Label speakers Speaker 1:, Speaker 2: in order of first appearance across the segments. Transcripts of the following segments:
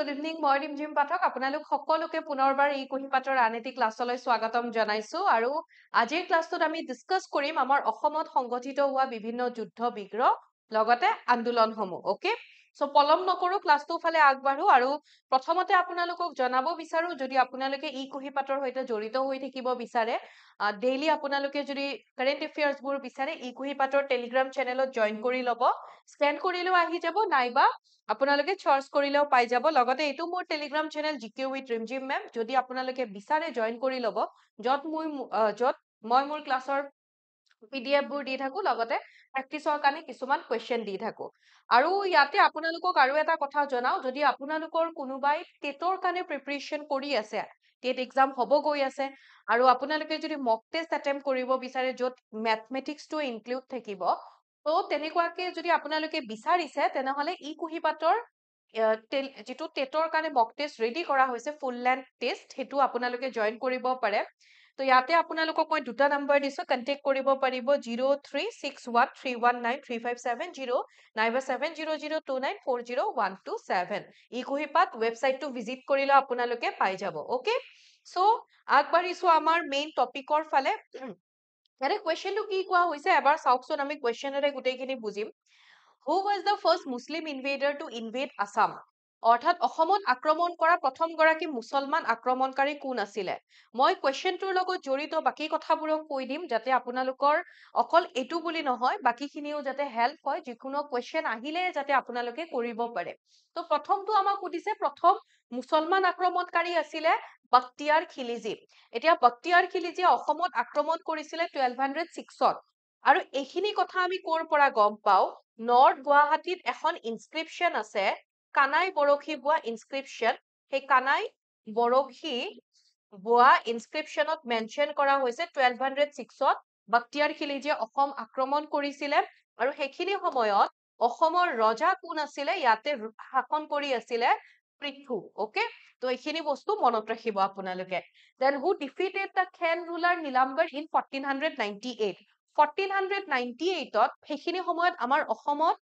Speaker 1: Good evening মই ৰিমঝিম পাঠক আপোনালোক সকলোকে পুনৰবাৰ এই কুঁহিপাতৰ আন এটি ক্লাছলৈ স্বাগতম জনাইছো আৰু আজিৰ ক্লাছটোত আমি ডিসকাস কৰিম আমাৰ অসমত সংগঠিত হোৱা বিভিন্ন যুদ্ধ বিগ্ৰহ লগতে আন্দোলনসমূহ ওকে সো পলম নকৰো ক্লাছটো ফালে আগবাঢ়ো আৰু প্ৰথমতে আপোনালোকক জনাব বিচাৰো যদি আপোনালোকে এই কুঁহিপাতৰ সৈতে জড়িত হৈ থাকিব বিচাৰে ডেইলি আপোনালোকে যদি কাৰেন্ট এফেয়াৰ্স বোৰ বিচাৰে এই কুঁহিপাতৰ টেলিগ্ৰাম চেনেলত জয়েন কৰি লব স্ক্যান কৰিলেও আহি যাব নাইবা আপোনালোকে চাৰ্চ কৰিলেও পাই যাব লগতে এইটো মোৰ টেলিগ্ৰাম চেনেল জিকে উইথ ৰিমজিম মেম যদি আপোনালোকে বিচাৰে জয়েন কৰি লব যত মই মোৰ ক্লাছৰ পিডিএফ বোৰ দি থাকো লগতে প্ৰেক্টিছৰ কাৰণে কিছুমান কোৱেশ্চন দি থাকো আৰু ইয়াতে আপোনালোকক আৰু এটা কথা জনাও যদি আপোনালোকৰ কোনোবাই টেটৰ কাৰণে প্ৰিপাৰেচন কৰি আছে টেট এক্সাম হ'ব গৈ আছে আৰু আপোনালোকে যদি মক টেষ্ট এটেম্প কৰিব বিচাৰে য'ত মেথমেটিক্সটো ইনক্লুড থাকিব তো তেনেকুৱাকে যদি আপোনালোকে বিচাৰিছে তেনেহলে ই কুঁহিপাতৰ যিটো টেটৰ কাৰণে মক টেষ্ট ৰেডি কৰা হৈছে ফুল লেন্থ টেষ্ট সেইটো আপোনালোকে জয়েন কৰিব পাৰে তো ইয়াতে আপোনালোকক মই দুটা নম্বৰ দিছো কন্টেক্ট কৰিব পাৰিব 0361319357 নাইবা 7002940127 ই কুঁহিপাত ৱেবছাইটটো ভিজিট কৰিলে আপোনালোকে পাই যাব ওকে সো আগবাঢ়িছো আমাৰ মেইন টপিকৰ ফালে ইয়াৰে কুৱেশ্চনটো কি কোৱা হৈছে এবাৰ চাওকচোন আমি কুৱেশ্চনেৰে গোটেইখিনি বুজিম Who was the first Muslim invader to invade Assam? অৰ্থাৎ অসমত আক্ৰমণ কৰা প্ৰথম গৰাকী মুছলমান আক্ৰমণকাৰী কোন আছিলে মই কুৱেশ্চনটোৰ লগত জড়িত বাকি কথাবোৰক কৈ দিম যাতে আপোনালোকৰ অকল এটো বুলি নহয় বাকিখিনিও যাতে হেল্প হয় যিকোনো কুৱেশ্চন আহিলে যাতে আপোনালোকে কৰিব পাৰে তো প্ৰথমটো আমাক সুধিছে প্ৰথম মুছলমান আক্ৰমণকাৰী আছিলে বখতিয়াৰ খিলিজি এতিয়া বখতিয়াৰ খিলিজিয়ে অসমত আক্ৰমণ কৰিছিলে 1206ত আৰু এইখিনি কথা আমি কৰ পৰা গম পাও নৰ্থ গুৱাহাটীত এখন ইনস্ক্ৰিপশ্যন আছে কানাই বৰশী বোৱা ইনস্ক্ৰিপশ্যন সেই কানাই বৰশী বোৱা ইনস্ক্ৰিপশ্যনত মেনশ্যন কৰা হৈছে 1206ত বখতিয়াৰ খিলিজিয়ে অসম আক্ৰমণ কৰিছিলে আৰু সেইখিনি সময়ত অসমৰ ৰজা কোন আছিলে ইয়াতে শাসন কৰি আছিলে পৃথু ওকে তো এইখিনি বস্তু মনত ৰাখিব আপোনালোকে then who defeated the Khen ruler Nilambar in 1498 1498ত সেইখিনি সময়ত আমাৰ অসমত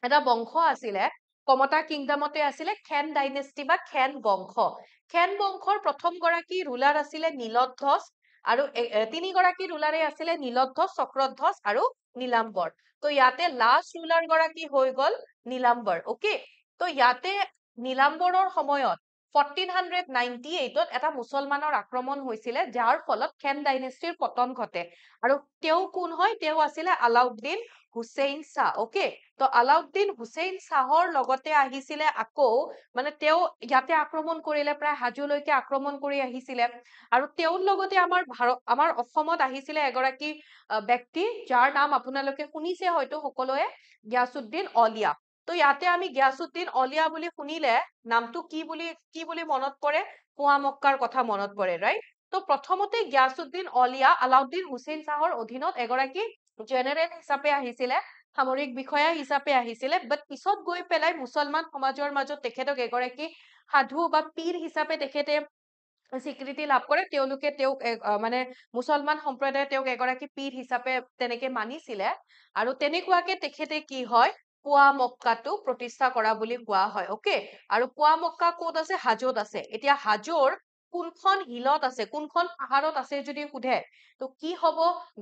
Speaker 1: এটা বংশ আছিলে কমতা কিংডমতে আছিলে খেন ডাইনেষ্টি বা খেন বংশ খেন বংশৰ প্ৰথম গৰাকী ৰুলাৰ আছিলে নীলধ্বজ আৰু তিনিগৰাকী ৰুলাৰে আছিলে নীলধ্বজ চক্ৰধ্বজ আৰু নীলাম্বৰ তো ইয়াতে লাষ্ট ৰুলাৰ গৰাকী হৈ গল নীলাম্বৰ ওকে তো ইয়াতে নীলাম্বৰৰ সময়ত 1498ত এটা মুছলমানৰ আক্ৰমণ হৈছিলে যাৰ ফলত খেন ডাইনেষ্টিৰ পতন ঘটে আৰু তেওঁ কোন হয় তেওঁ আছিলে আলাউদ্দিন হুছেইন শাহ ওকে তো আলাউদ্দিন হুছেইন শাহৰ লগতে আহিছিলে আকৌ মানে তেওঁ ইয়াতে আক্ৰমণ কৰিলে প্ৰায় হাজোলৈকে আক্ৰমণ কৰি আহিছিলে আৰু তেওঁৰ লগতে আমাৰ অসমত আহিছিলে এগৰাকী ব্যক্তি যাৰ নাম আপোনালোকে শুনিছে হয়তো সকলোৱে গিয়াসুদ্দিন অলিয়া তো ইয়াতে আমি গিয়াসুদ্দিন অলিয়া বুলি শুনিলে নামটো কি বুলি মনত পৰে কুৱা মক্কাৰ কথা মনত পৰে ৰাইট তো প্ৰথমতে গিয়াসুদ্দিন অলিয়া আলাউদ্দিন হুছেইন শাহৰ অধীনত এগৰাকী জেনেৰেল হিচাপে আহিছিলে সামৰিক বিষয়া হিচাপে আহিছিলে বাট পিছত গৈ পেলাই মুছলমান সমাজৰ মাজত তেখেতক এগৰাকী সাধু বা পীৰ হিচাপে তেখেতে স্বীকৃতি লাভ কৰে তেওঁলোকে তেওঁক মানে মুছলমান সম্প্ৰদায়ে তেওঁক এগৰাকী পীৰ হিচাপে তেনেকে মানিছিলে আৰু তেনেকুৱাকে তেখেতে কি হয় পুৱা মক্কাটো প্ৰতিষ্ঠা কৰা বুলি কোৱা হয় ওকে আৰু পুৱা মক্কা ক'ত আছে হাজোত আছে এতিয়া হাজোৰ কোনখন হিলত আছে কোনখন পাহাৰত আছে যদি সোধে তো কি হব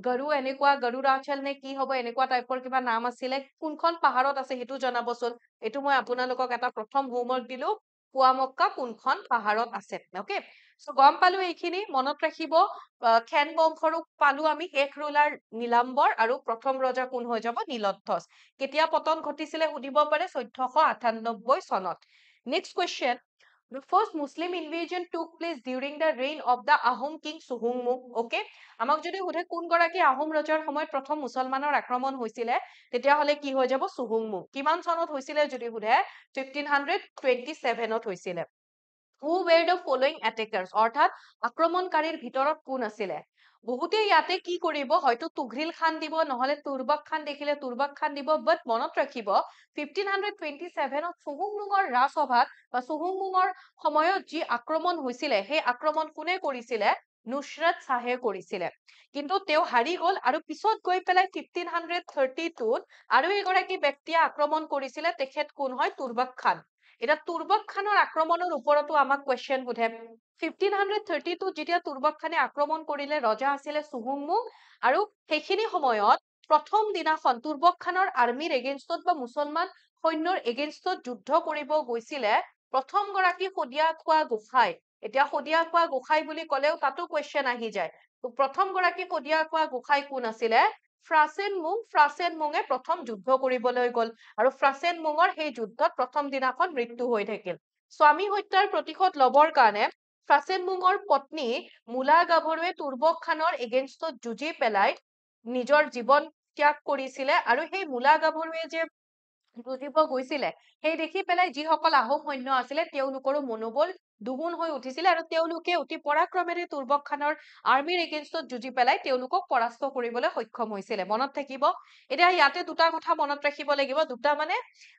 Speaker 1: গৰু এনেকুৱা গৰুৰাচল নে কি হব এনেকুৱা টাইপৰ কিবা নাম আছিলে কোনখন পাহাৰত আছে সেইটো জনাবচোন এইটো মই আপোনালোকক এটা প্ৰথম হোমৱৰ্ক দিলো পুৱা মক্কা কোনখন পাহাৰত আছে ওকে সো গম পালো এইখিনি মনত ৰাখিব খেন বংশৰো পালো আমি শেষ ৰুলাৰ নীলাম্বৰ আৰু প্ৰথম ৰজা কোন হৈ যাব নীলধ্বজ কেতিয়া পতন ঘটিছিলে সুধিব পাৰে 1498 চনত next question The first Muslim invasion took place during the reign of the Ahom king Suhummuk. Okay? আমাক যদি সোধে কোন গৰাকী আহোম ৰজাৰ সময়ত প্ৰথম মুছলমানৰ আক্ৰমণ হৈছিলে তেতিয়াহলে কি হৈ যাব সুহুংমুক কিমান চনত হৈছিলে যদি সোধে 1527ত হৈছিলে Who were the following attackers অৰ্থাৎ আক্ৰমণকাৰীৰ ভিতৰত কোন আছিলে বহুতে ইয়াতে কি কৰিব হয়তো তুঘ্ৰিল খান দিব নহলে তুৰবাক খান দেখিলে তুৰবাক খান দিব বাট মনত ৰাখিব 1527ত সুহুংমুঙৰ ৰাজসভাত বা সুহুংমুঙৰ সময়ত যি আক্ৰমণ হৈছিলে সেই আক্ৰমণ কোনে কৰিছিলে নুছৰাত শাহে কৰিছিলে কিন্তু তেওঁ হাৰি গল আৰু পিছত গৈ পেলাই 1532ত আৰু এগৰাকী ব্যক্তিয়ে আক্ৰমণ কৰিছিলে তেখেত কোন হয় তুৰবাক খান এটা তুৰ্বক খানৰ আক্ৰমণৰ ওপৰতো আমাক কোৱেশ্চন সোধে 1532 যেতিয়া তুৰ্বক খানে আক্ৰমণ কৰিলে ৰজা আছিলে চুহুংমুং আৰু সেইখিনি সময়ত প্ৰথম দিনাখন তুৰ্বক খানৰ আৰ্মিৰ এগেইনষ্টত বা মুছলমান সৈন্যৰ এগেইনষ্টত যুদ্ধ কৰিব গৈছিলে প্ৰথম গৰাকী সদিয়া খোৱা গোসাই এতিয়া সদিয়া খোৱা গোসাই বুলি ক'লেও তাতো কোৱেশ্চন আহি যায় প্ৰথম গৰাকী সদিয়া খোৱা গোসাই কোন আছিলে ফ্ৰাছেন মুঙে প্ৰথম যুদ্ধ কৰিবলৈ গ'ল আৰু ফ্ৰাছেন মুঙৰ সেই যুদ্ধত প্ৰথম দিনাখন মৃত্যু হৈ থাকিল স্বামী হত্যাৰ প্ৰতিশোধ লবৰ কাৰণে ফ্ৰাছেন মুঙৰ পত্নী মূলা গাভৰুৱে তুৰ্বক খানৰ এগেইনষ্টত যুঁজি পেলাই নিজৰ জীৱন ত্যাগ কৰিছিলে আৰু সেই মূলা গাভৰুৱে যে যুঁজিব গৈছিলে সেই দেখি পেলাই যিসকল আহোম সৈন্য আছিলে তেওঁলোকৰো মনোবল দুগুণ হৈ উঠিছিলে আৰু তেওঁলোকে অতি পৰাক্ৰমেৰে তুৰ্বক খানৰ আৰ্মিৰ এগেইনষ্টত যুঁজি পেলাই তেওঁলোকক পৰাস্ত কৰিবলৈ সক্ষম হৈছিলে মনত থাকিব এতিয়া ইয়াতে দুটা কথা মনত ৰাখিব লাগিব দুটা মানে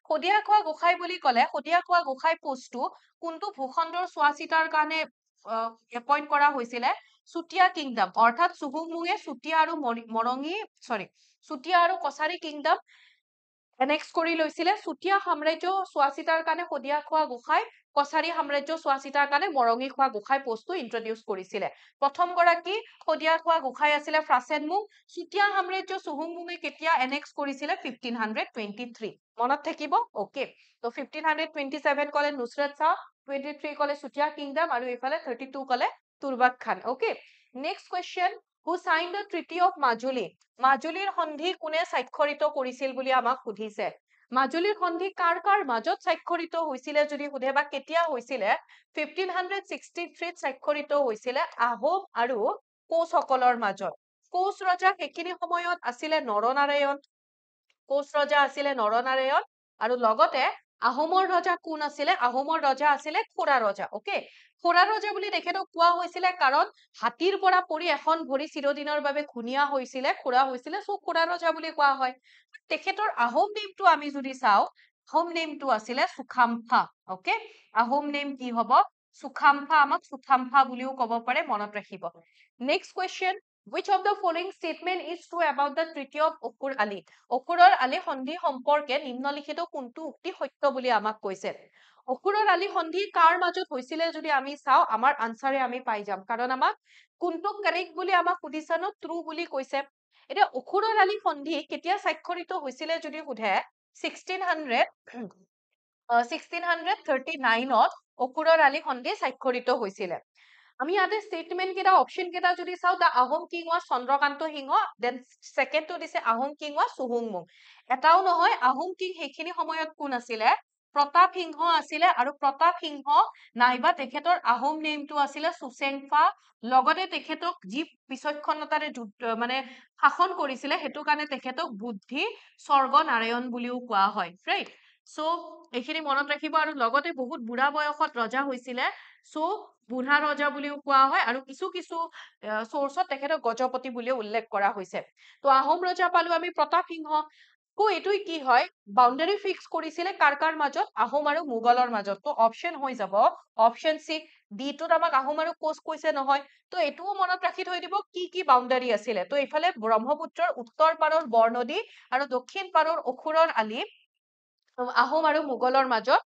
Speaker 1: সদিয়া খোৱা গোসাই বুলি ক'লে সদিয়া খোৱা গোসাই পোষ্টটো কোনটো ভূখণ্ডৰ চোৱাচিতাৰ কাৰণে এপইণ্ট কৰা হৈছিলে চুতীয়া কিংডম অৰ্থাৎ চুহুংমুঙে চুতীয়া আৰু চুতীয়া আৰু কছাৰী কিংডম এনেক্স কৰি লৈছিলে চুতীয়া সাম্ৰাজ্য চোৱাচিতাৰ কাৰণে সদিয়া খোৱা গোসাই কছাৰী সাম্ৰাজ্য চোৱাচিতাৰ কাৰণে মৰঙী খোৱা গোসাই পোষ্টটো ইন্ট্ৰডিউচ কৰিছিলে প্ৰথম গৰাকী সদিয়া খোৱা গোসাই আছিলে ফ্ৰাছেন মুং চুতীয়া সাম্ৰাজ্য চুহুংমুঙে কেতিয়া এনেক্স কৰিছিলে 1523 মনত থাকিব ওকে তো 1527 ক'লে নুছৰত শাহ 23 ক'লে চুতীয়া কিংডম আৰু এইফালে 32 ক'লে তুৰ্বাক খান okay next question who signed the treaty of Majuli মাজুলীৰ সন্ধি কোনে স্বাক্ষৰিত কৰিছিল বুলি আমাক সুধিছে মাজুলীৰ সন্ধি কাৰ কাৰ মাজত স্বাক্ষৰিত হৈছিলে যদি সুধে বা কেতিয়া হৈছিলে 1563 স্বাক্ষৰিত হৈছিলে আহোম আৰু কোচসকলৰ মাজত কোচ ৰজা সেইখিনি সময়ত আছিলে নৰনাৰায়ণ আৰু লগতে আহোমৰ ৰজা কোন আছিলে আহোমৰ ৰজা আছিলে খোৰা ৰজা ওকে খোৰা ৰজা বুলি তেখেতক কোৱা হৈছিলে কাৰণ হাতীৰ পৰা পৰি এখন ভৰি চিৰদিনৰ বাবে খুনিয়া হৈছিলে খোৰা হৈছিলে সো খোৰা ৰজা বুলি কোৱা হয় তেখেতৰ আহোম নেমটো আমি যদি চাও আহোম নেমটো আছিলে সুখামফা ওকে আহোম নেম কি হ'ব সুখামফা আমাক সুখামফা বুলিও ক'ব পাৰে মনত ৰাখিব next question which of the following statement is true about the treaty of Akur Ali অকুৰৰ আলী সন্ধি সম্পৰ্কে নিম্নলিখিত কোনটো উক্তি সত্য বুলি আমাক কৈছে অকুৰৰ আলী সন্ধি কাৰ মাজত হৈছিলে যদি আমি চাও আমাৰ আনসাৰে আমি পাই যাম কাৰণ আমাক কোনটো কাৰেক্ট বুলি আমাক সুধিছে ন ট্ৰু বুলি কৈছে এতিয়া অকুৰৰ আলী সন্ধি কেতিয়া স্বাক্ষৰিত হৈছিলে যদি সুধে 1639ত অকুৰৰ আলী সন্ধি স্বাক্ষৰিত হৈছিলে আমি ইয়াতে স্টেটমেন্ট কেইটা অপশন কেইটা যদি চাও the Ahom king was Chandrakanta Singha then সেকেন্ডটো দিছে আহোম কিং ওয়াজ চুহুংমুং এটাও নহয় আহোম কিং সেইখিনি সময়ত কোন আছিলে প্ৰতাপ সিংহ আছিলে আৰু প্ৰতাপ সিংহ নাইবা তেখেতৰ আহোম নেমটো আছিলে সুচেংফা লগতে তেখেতক যি বিচক্ষণতাৰে মানে শাসন কৰিছিলে হেতু কাৰণে তেখেতক বুদ্ধি স্বৰ্গ নাৰায়ণ বুলিও কোৱা হয় ৰাইট সো এইখিনি মনত ৰাখিব আৰু লগতে বহুত বুঢ়া বয়সত ৰজা হৈছিলে সো বুঢ়া ৰজা বুলিও কোৱা হয় আৰু কিছু সোৰ্সত তেখেতক গজপতি বুলিও উল্লেখ কৰা হৈছে তো আহোম ৰজা পালো আমি প্ৰতাপ সিংহ কো এটুই কি হয় বাউন্ডাৰী ফিক্স কৰিছিলে কাৰ মাজত আহোম আৰু মুগলৰ মাজত তো অপশন হৈ যাব অপশন সি ডি টোত আমাক আহোম আৰু কোচ কৈছে নহয় তো এটুও মনত ৰাখি থৈ দিব কি বাউন্ডাৰী আছিলে তো এইফালে ব্ৰহ্মপুত্ৰৰ উত্তৰ পাৰৰ বৰনদী আৰু দক্ষিণ পাৰৰ অখুৰৰ আলি আহোম আৰু মুগলৰ মাজত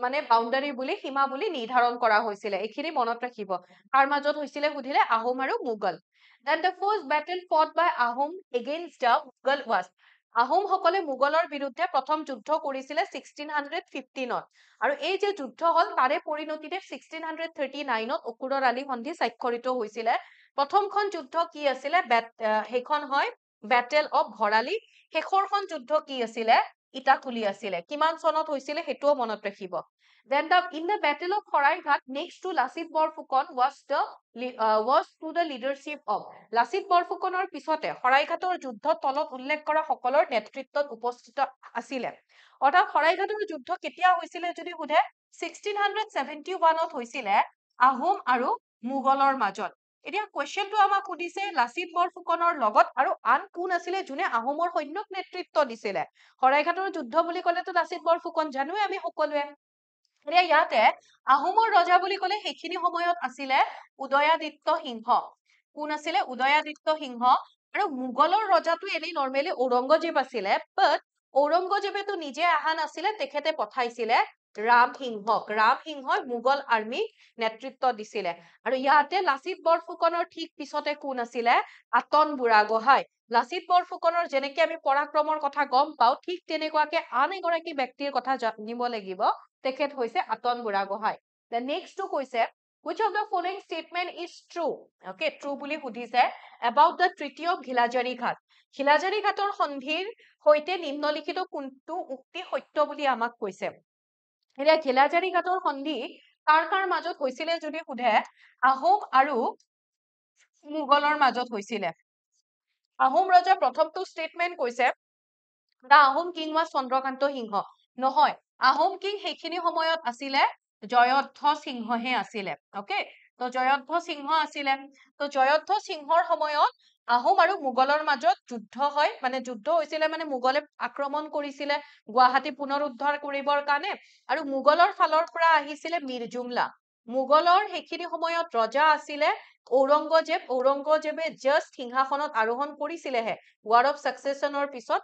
Speaker 1: মানে বাউন্ডাৰী বুলি সীমা বুলি নিৰ্ধাৰণ কৰা হৈছিলে এইখিনি মনত ৰাখিব কাৰ মাজত হৈছিলে সুধিলে আহোম আৰু Mughal then the first battle fought by ahom against the mughal was Ahom সকলে মুগলৰ বিৰুদ্ধে প্ৰথম যুদ্ধ কৰিছিলে 1615ত আৰু এই যে যুদ্ধ হল তাৰে পৰিণতিতে 1639ত অকুৰৰ আলী সন্ধি স্বাক্ষৰিত হৈছিলে প্ৰথমখন যুদ্ধ কি আছিলে সেইখন হয় বেটেল অফ ভৰালি শেষৰখন যুদ্ধ কি আছিলে ইটাখুলি আছিলে কিমান চনত হৈছিলে হেতুও মনত ৰাখিব then in the battle of Saraighat next to Lasit Borphukan was to the leadership of Lasit Borphukanor পিছতে Saraighator যুদ্ধত তলত উল্লেখ কৰা সকলৰ নেতৃত্বত উপস্থিত আছিলে অৰ্থাৎ Saraighator যুদ্ধ কেতিয়া হৈছিলে যদি সুধে 1671ত হৈছিলে আহোম আৰু মুগলৰ মাজত এতিয়া কোৱেশ্চনটো আমাক সুধিছে লাচিত বৰফুকনৰ লগত আৰু আন কোন আছিলে যোনে আহোমৰ সৈন্যক নেতৃত্ব দিছিলে Saraighator যুদ্ধ বুলি ক'লেতো লাচিত বৰফুকন জানোৱে আমি সকলোৱে এতিয়া ইয়াতে আহোমৰ ৰজা বুলি ক'লে সেইখিনি সময়ত আছিলে উদয়াদিত্য সিংহ কোন আছিলে উদয়াদিত্য সিংহ আৰু মুগলৰ ৰজাটো এনেই নৰমেলি ঔৰংগজেব আছিলে বাট ঔৰংগজেবেতো নিজে আহা নাছিলে তেখেতে পঠাইছিলে ৰামসিংহই মোগল আৰ্মিক নেতৃত্ব দিছিলে আৰু ইয়াতে লাচিত বৰফুকনৰ ঠিক পিছতে কোন আছিলে আতন বুঢ়াগোহাঁই লাচিত বৰফুকনৰ যেনেকে আমি পৰাক্ৰমৰ কথা গম পাওঁ ঠিক তেনেকুৱাকে আন এগৰাকী ব্যক্তিৰ কথা জানিব লাগিব তেখেত হৈছে আতন বুঢ়াগোহাঁই the next টো কৈছে which of the following statement is true okay true বুলি সুধিছে about the treaty of ঘিলাজাৰী ঘাট ঘিলাজাৰী ঘাটৰ সন্ধিৰ সৈতে নিম্নলিখিত কোনটো উক্তি সত্য বুলি আমাক কৈছে এতিয়া ঘিলাজাৰী ঘাটৰ সন্ধি কাৰ কাৰ মাজত হৈছিলে যদি সোধে আহোম আৰু মোগলৰ মাজত হৈছিলে আহোম ৰজাৰ প্ৰথমটো ষ্টেটমেন্ট কৈছে দা আহোম কিং was চন্দ্ৰকান্ত সিংহ নহয় আহোম কিং সেইখিনি সময়ত আছিলে জয়ধ্বজ সিংহহে আছিলে ওকে তো জয়ধ্বজ সিংহ আছিলে তো জয়ধ্বজ সিংহৰ সময়ত আহোম আৰু মোগলৰ মাজত যুদ্ধ হয় মানে যুদ্ধ হৈছিলে মানে মোগলে আক্ৰমণ কৰিছিলে গুৱাহাটী পুনৰুদ্ধাৰ কৰিবৰ কাৰণে আৰু মোগলৰ ফালৰ পৰা আহিছিলে মীৰ জুমলা মোগলৰ সেইখিনি সময়ত ৰজা আছিলে ঔৰংগজেবে জাষ্ট সিংহাসনত আৰোহণ কৰিছিলেহে ৱাৰ অফ সাকচেছনৰ পিছত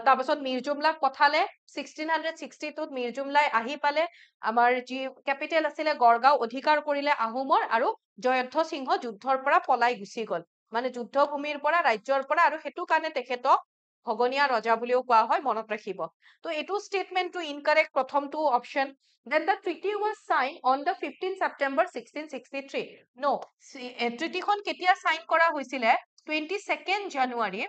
Speaker 1: তাৰপিছত মীৰ জুমলাক পঠালে 1662 মীৰ জুমলাই আহি পালে আমাৰ যি কেপিটেল আছিলে গড়গাঁও অধিকাৰ কৰিলে আহোমৰ আৰু জয়ধ্বজ সিংহ যুদ্ধৰ পৰা পলাই গুচি গল মানে যুদ্ধভূমিৰ পৰা ৰাজ্যৰ পৰা আৰু সেইটো কাৰণে তেখেতক ভগনীয়া ৰজা বুলিও কোৱা হয় মনত ৰাখিব তো এইটো ষ্টেটমেন্টটো ইনকাৰেক্ট প্ৰথমটো option then the treaty was signed on the 15 September 1663 no ট্ৰিটিখন কেতিয়া সাইন কৰা হৈছিলে 22nd জানুৱাৰী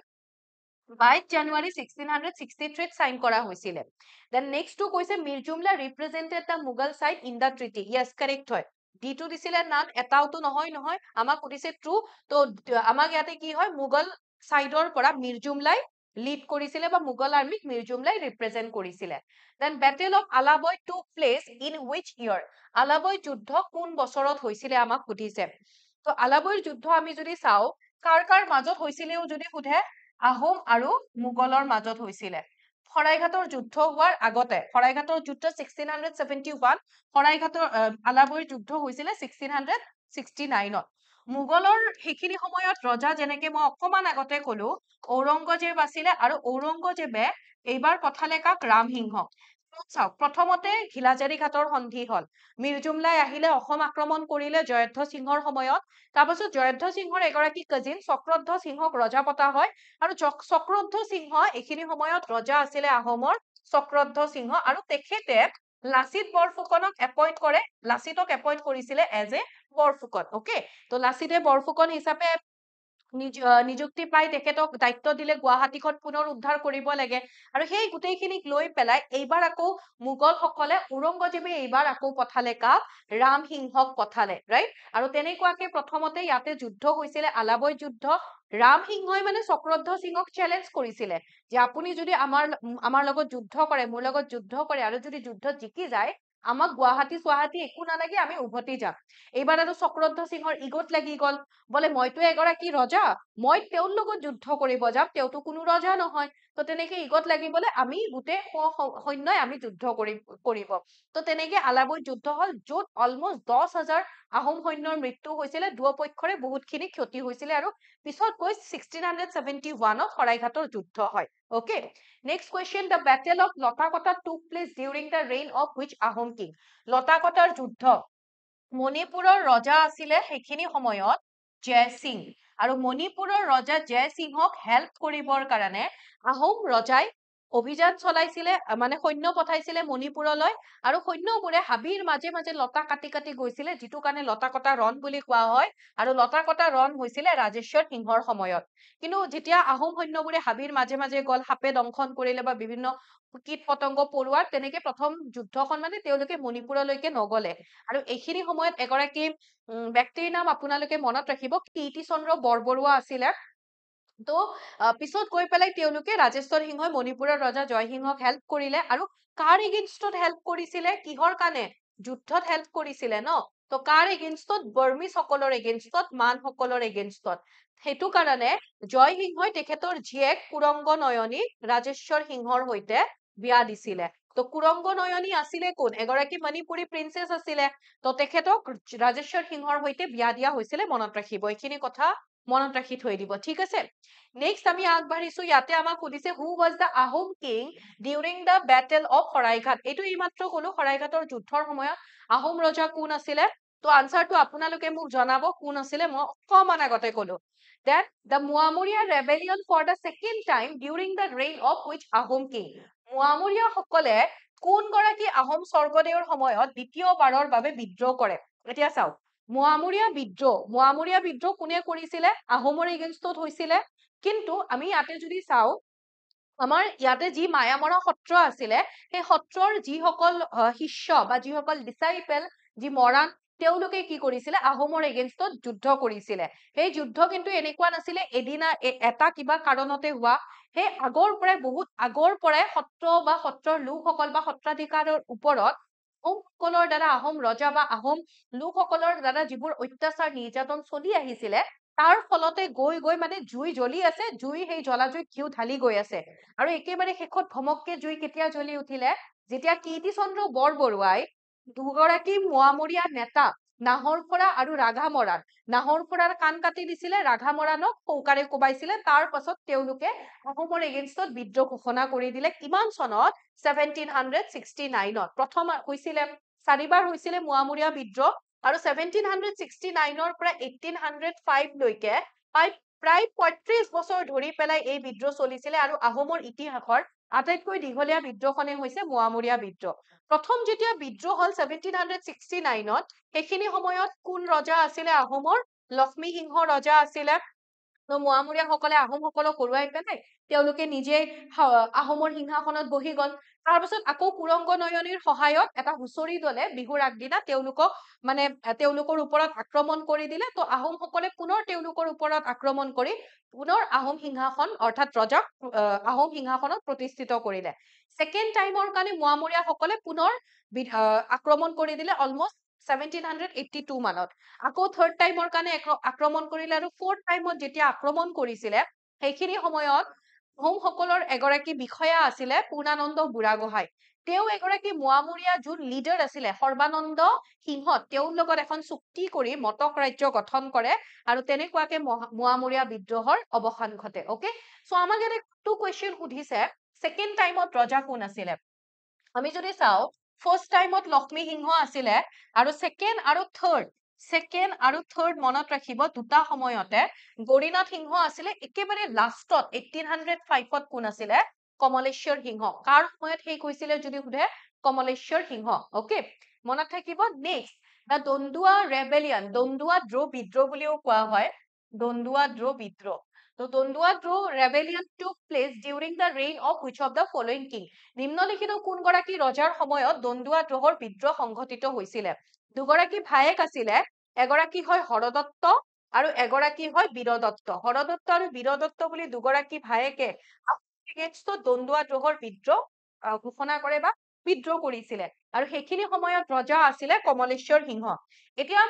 Speaker 1: 22 জানুৱাৰী 1663 সাইন কৰা হৈছিলে then next টো কৈছে মীৰ জুমলা represented the Mughal side in the treaty yes correct হয় ডিটো দিছিলে নাম এটাওটো নহয় আমাক সুধিছে ট্ৰু তো আমাক ইয়াতে কি হয় মুঘল সাইডৰ পৰা মীৰ জুমলাই লিড কৰিছিলে বা মুঘল আৰ্মিক মীৰ জুমলাই ৰিপ্ৰেজেন্ট কৰিছিলে then battle of Alaboi took place in which year Alaboi যুদ্ধ কোন বছৰত হৈছিলে আমাক সুধিছে তো আলাবৈৰ যুদ্ধ আমি যদি চাও কাৰ মাজত হৈছিলেও যদি সুধে আহোম আৰু মোগলৰ মাজত হৈছিলে শৰাইঘাটৰ যুদ্ধ হোৱাৰ আগতে শৰাইঘাটৰ যুদ্ধ 1671 শৰাইঘাটৰ আলাবৈৰ যুদ্ধ হৈছিলে 1669ত মোগলৰ সেইখিনি সময়ত ৰজা যেনেকে মই অকমান আগতে কলো ঔৰংগজেব আছিলে আৰু ঔৰংগজেবে এইবাৰ পঠালে কাক ৰামসিংহ চাওক প্ৰথমতে ঘিলাজাৰী ঘাটৰ সন্ধি হল মীৰ জুমলাই আহিলে অসম আক্ৰমণ কৰিলে জয়ধ্বজ সিংহৰ সময়ত তাৰপাছত জয়ধ্বজ সিংহৰ এগৰাকী কাজিন চক্ৰধ্বজ সিংহক ৰজা পতা হয় আৰু চক্ৰধ্বজ সিংহ এইখিনি সময়ত ৰজা আছিলে আহোমৰ চক্ৰধ্বজ সিংহ আৰু তেখেতে লাচিত বৰফুকনক এপইন্ট কৰে লাচিতক এপইন্ট কৰিছিলে এজ এ বৰফুকন ওকে তো লাচিতে বৰফুকন হিচাপে নিযুক্তি পাই তেখেতক দায়িত্ব দিলে গুৱাহাটীখন পুনৰ উদ্ধাৰ কৰিব লাগে আৰু সেই গোটেইখিনিক লৈ পেলাই এইবাৰ আকৌ মোগল সকলে ঔৰংগজেবে এইবাৰ আকৌ পঠালে কাক ৰামসিংহক পঠালে ৰাইট আৰু তেনেকুৱাকে প্ৰথমতে ইয়াতে যুদ্ধ হৈছিলে আলাবৈ যুদ্ধ ৰামসিংহই মানে চক্ৰধ্বজ সিংহক চ্যালেঞ্জ কৰিছিলে যে আপুনি যদি আমাৰ লগত যুদ্ধ কৰে মোৰ লগত যুদ্ধ কৰে আৰু যদি যুদ্ধ জিকি যায় আমাক গুৱাহাটী একো নালাগে আমি উভতি যাম এইবাৰ আৰু চক্ৰধ্বজ সিংহৰ ইগত লাগি গল বলে মইতো এগৰাকী ৰজা মই তেওঁৰ লগত যুদ্ধ কৰিব যাম তেওঁতো কোনো ৰজা নহয় তো তেনেকে ইগত লাগিবলে আমি গোটেই সৈন্যই আমি যুদ্ধ কৰিব তো তেনেকে আলাবৈ যুদ্ধ হল য'ত অলমোষ্ট 10,000 আহোম সৈন্যৰ মৃত্যু হৈছিলে দুয়োপক্ষৰে বহুতখিনি ক্ষতি হৈছিলে আৰু পিছত গৈ 1671ত শৰাইঘাটৰ যুদ্ধ হয় okay next question the battle of Latakata took place during the reign of which Ahom king লতাকটাৰ যুদ্ধ মণিপুৰৰ ৰজা আছিলে সেইখিনি সময়ত জয় সিং আৰু মণিপুৰৰ ৰজা জয় সিংহক হেল্প কৰিবৰ কাৰণে আহোম ৰজাই অভিযান চলাইছিলে মানে সৈন্য পঠাইছিলে মণিপুৰলৈ আৰু সৈন্যবোৰে হাবিৰ মাজে মাজে লতা কাটি কাটি গৈছিলে যিটো কাৰণে লতাকটা ৰণ বুলি কোৱা হয় আৰু লতাকটা ৰণ হৈছিলে ৰাজেশ্বৰ সিংহৰ সময়ত কিন্তু যেতিয়া আহোম সৈন্যবোৰে হাবিৰ মাজে মাজে গল সাপে দংশন কৰিলে বা বিভিন্ন কীট পতংগ পৰুৱাৰ তেনেকে প্ৰথম যুদ্ধখন মানে তেওঁলোকে মণিপুৰলৈকে নগলে আৰু এইখিনি সময়ত এগৰাকী ব্যক্তিৰ নাম আপোনালোকে মনত ৰাখিব কীৰ্তি চন্দ্ৰ বৰবৰুৱা আছিলে তো পিছত গৈ পেলাই তেওঁলোকে ৰাজেশ্বৰ সিংহই মণিপুৰৰ ৰজা জয়সিংহক হেল্প কৰিলে আৰু কাৰ এগেইনষ্টত হেল্প কৰিছিলে কিহৰ কাৰণে যুদ্ধত হেল্প কৰিছিলে ন তো কাৰ এগেইনষ্টত বৰ্মিজ সকলৰ এগেইনষ্টত মান সকলৰ এগেইনষ্টত সেইটো কাৰণে জয়সিংহই তেখেতৰ জীয়েক কুৰংগ নয়নী ৰাজেশ্বৰ সিংহৰ সৈতে বিয়া দিছিলে তো কুৰংগ নয়নী আছিলে কোন এগৰাকী মণিপুৰী প্ৰিন্সেছ আছিলে তো তেখেতক ৰাজেশ্বৰ সিংহৰ সৈতে বিয়া দিয়া হৈছিলে মনত ৰাখিব এইখিনি কথা মনত ৰাখি থৈ দিব ঠিক আছে নেক্সট আমি আগবাঢ়িছো ইয়াতে আমাক সুধিছে who was the Ahom king during the battle of Saraighat এইটো এইমাত্ৰ ক'লো শৰাইঘাটৰ যুদ্ধৰ সময়ত আহোম ৰজা কোন আছিলে তো আনসাৰটো আপোনালোকে মোক জনাব কোন আছিলে মই অকমান আগতে ক'লো that the Muamuria rebellion for the second time during the reign of which Ahom king Moamoria সকলে কোন গৰাকী আহোম স্বৰ্গদেউৰ সময়ত দ্বিতীয়বাৰৰ বাবে বিদ্ৰোহ কৰে এতিয়া চাওক মুৱামৰীয়া বিদ্ৰোহ কোনে কৰিছিলে আহোমৰ এগেইনষ্টত হৈছিলে কিন্তু আমি ইয়াতে যদি চাও আমাৰ ইয়াতে যি মায়ামৰা সত্ৰ আছিলে সেই সত্ৰৰ যিসকল শিষ্য বা যিসকল ডিসাইপল যি মৰাণ তেওঁলোকে কি কৰিছিলে আহোমৰ এগেইনষ্টত যুদ্ধ কৰিছিলে সেই যুদ্ধ কিন্তু এনেকুৱা নাছিলে এদিনা এটা কিবা কাৰণতে হোৱা সেই বহুত আগৰ পৰাই সত্ৰ বা সত্ৰৰ লোকসকল বা সত্ৰাধিকাৰৰ ওপৰত আহোমসকলৰ দ্বাৰা আহোম ৰজা বা আহোম লোকসকলৰ দ্বাৰা যিবোৰ অত্যাচাৰ নিৰ্যাতন চলি আহিছিলে তাৰ ফলতে গৈ গৈ মানে জুই জ্বলি আছে জুই সেই জ্বলা জুই ঘিউ ঢালি গৈ আছে আৰু একেবাৰে শেষত ধমককে জুই কেতিয়া জ্বলি উঠিলে যেতিয়া কীৰ্তিচন্দ্ৰ বৰবৰুৱাই দুগৰাকী মুৱামৰীয়া নেতা নাহৰফৰা আৰু ৰাঘামৰাণ নাহৰফৰাৰ কাণ কাটি দিছিলে ৰাঘামৰাণক সৌকাৰে কোবাইছিলে তাৰ পাছত তেওঁলোকে আহোমৰ এগেইনষ্টত বিদ্ৰোহ ঘোষণা কৰি দিলে কিমান চনত 1769ত প্ৰথম হৈছিলে চাৰিবাৰ হৈছিলে মুৱামৰীয়া বিদ্ৰোহ আৰু 1769ৰ পৰা 1805 লৈকে প্ৰায় 35 বছৰ ধৰি পেলাই এই বিদ্ৰোহ চলিছিলে আৰু আহোমৰ ইতিহাসৰ আটাইতকৈ দীঘলীয়া বিদ্ৰোহখনে হৈছে মুৱামৰীয়া বিদ্ৰোহ প্ৰথম যেতিয়া বিদ্ৰোহ হল 1769ত সেইখিনি সময়ত কোন ৰজা আছিলে আহোমৰ লক্ষ্মী সিংহ ৰজা আছিলে তো মুৱামৰীয়া সকলে আহোমসকলক হৰুৱাই পেলাই তেওঁলোকে নিজে আহোমৰ সিংহাসনত বহি গল তাৰ পাছত আকৌ কুৰংগ নয়নিৰ সহায়ত এটা হুঁচৰি দলে বিহুৰ আগদিনা তেওঁলোকক মানে তেওঁলোকৰ ওপৰত আক্ৰমণ কৰি দিলে তো আহোমসকলে পুনৰ তেওঁলোকৰ ওপৰত আক্ৰমণ কৰি পুনৰ আহোম সিংহাসন অৰ্থাৎ ৰজাক আহোম সিংহাসনত প্ৰতিষ্ঠিত কৰিলে সেকেন্ড টাইমৰ কাৰণে মুৱামৰীয়া সকলে পুনৰ আক্ৰমণ কৰি দিলে অলমোষ্ট 1782 মানত আকৌ থাৰ্ড টাইমৰ কাৰণে আক্ৰমণ কৰিলে আৰু ফৰ্থ টাইমত যেতিয়া আক্ৰমণ কৰিছিলে সেইখিনি সময়ত আহোমসকলৰ এগৰাকী বিষয়া আছিলে পূৰ্ণানন্দ বুঢ়াগোহাঁই তেওঁ এগৰাকী মুৱামৰীয়া যোন লিডাৰ আছিলে সৰ্বানন্দ সিংহ তেওঁৰ লগত এখন চুক্তি কৰি মটক ৰাজ্য গঠন কৰে আৰু তেনেকুৱাকে মুৱামৰীয়া বিদ্ৰোহৰ অৱসান ঘটে ওকে সো আমাক ইয়াতে টু কোৱেশ্চন সুধিছে সেকেন্ড টাইমত ৰজা কোন আছিলে আমি যদি চাও ফাৰ্স্ট টাইমত লক্ষ্মী সিংহ আছিলে আৰু সেকেন্ড আৰু থাৰ্ড মনত ৰাখিব দুটা সময়তে গৰিনাথ সিংহ আছিলে একেবাৰে লাষ্টত 1805ত কোন আছিলে কমলেশ্বৰ সিংহ কাৰ সময়ত শেষ হৈছিলে যদি সোধে কমলেশ্বৰ সিংহ ওকে মনত থাকিব নেক্সট দা দন্দুৱা ৰেবেলিয়ন দন্দুৱা দ্ৰো বিদ্ৰোহ বুলিও কোৱা হয় দন্দুৱা দ্ৰো বিদ্ৰোহ তো Dandua দ্ৰো ৰেবেলিয়ন took place during the reign of which of the following king নিম্নলিখিত কোন গৰাকী ৰজাৰ সময়ত দন্দুৱা দ্ৰোহৰ বিদ্ৰোহ সংঘটিত হৈছিলে দুগৰাকী ভায়েক আছিলে এগৰাকী হয় হৰদত্ত আৰু এগৰাকী হয় বীৰদত্ত হৰদত্ত আৰু বীৰদত্ত বুলি দুগৰাকী ভায়েকে এগেইনষ্টত দন্দুৱা দ্ৰোহৰ বিদ্ৰোহ ঘোষণা কৰে বা বিদ্ৰোহ কৰিছিলে আৰু সেইখিনি সময়ত ৰজা আছিলে কমলেশ্বৰ সিংহ এতিয়া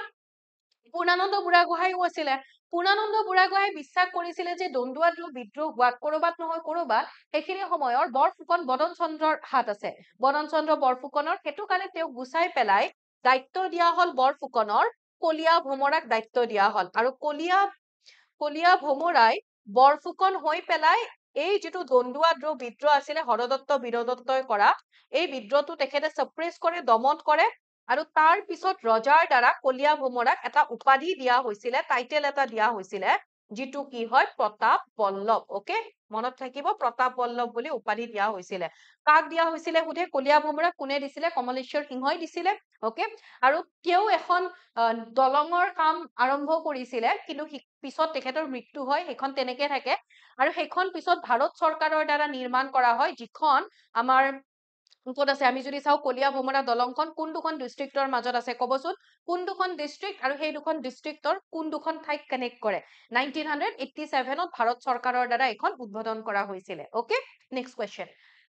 Speaker 1: পূৰ্ণানন্দ বুঢ়াগোহাঁইও আছিলে পূৰ্ণানন্দ বুঢ়াগোহাঁই বিশ্বাস কৰিছিলে যে দন্দুৱা দ্ৰোহ বিদ্ৰোহ হোৱাত কৰবাত নহয় কৰবাত সেইখিনি সময়ৰ বৰফুকন বদন চন্দ্ৰৰ হাত আছে বদন চন্দ্ৰ বৰফুকনৰ সেইটো কাৰণে তেওঁক গুচাই পেলাই দায়িত্ব দিয়া হল বৰফুকনৰ কলিয়া ভোমৰাক দায়িত্ব দিয়া হল আৰু কলিয়া ভোমৰাই বৰফুকন হৈ পেলাই এই যিটো দন্দুৱা দ্ৰোহ বিদ্ৰোহ আছিলে হৰদত্ত বীৰদত্তই কৰা এই বিদ্ৰোহটো তেখেতে সাপ্ৰেছ কৰে দমন কৰে আৰু তাৰ পিছত ৰজাৰ দ্বাৰা কলিয়া ভোমৰাক এটা উপাধি দিয়া হৈছিলে টাইটেল এটা দিয়া হৈছিলে যিটো কি হয় প্ৰতাপ বল্লভ ওকে মনত থাকিব প্ৰতাপ বল্লভ বুলি উপাধি দিয়া হৈছিলে কাক দিয়া হৈছিলে সোধে কলিয়া ভোমৰাক কোনে দিছিলে কমলেশ্বৰ সিংহই দিছিলে ওকে আৰু তেওঁ এখন দলঙৰ কাম আৰম্ভ কৰিছিলে কিন্তু পিছত তেখেতৰ মৃত্যু হয় সেইখন তেনেকে থাকে আৰু সেইখন পিছত ভাৰত চৰকাৰৰ দ্বাৰা নিৰ্মাণ কৰা হয় যিখন আমাৰ ক'ত আছে আমি যদি চাও কলিয়া ভোমৰা দলংখন কোন দুখন ডিস্ট্ৰিক্টৰ মাজত আছে কবচোন কোন দুখন ডিস্ট্ৰিক্ট আৰু সেই দুখন ডিস্ট্ৰিক্টৰ কোন দুখন ঠাইক কানেক্ট কৰে 1987ত ভাৰত চৰকাৰৰ দ্বাৰা এখন উদ্বোধন কৰা হৈছিলে okay next question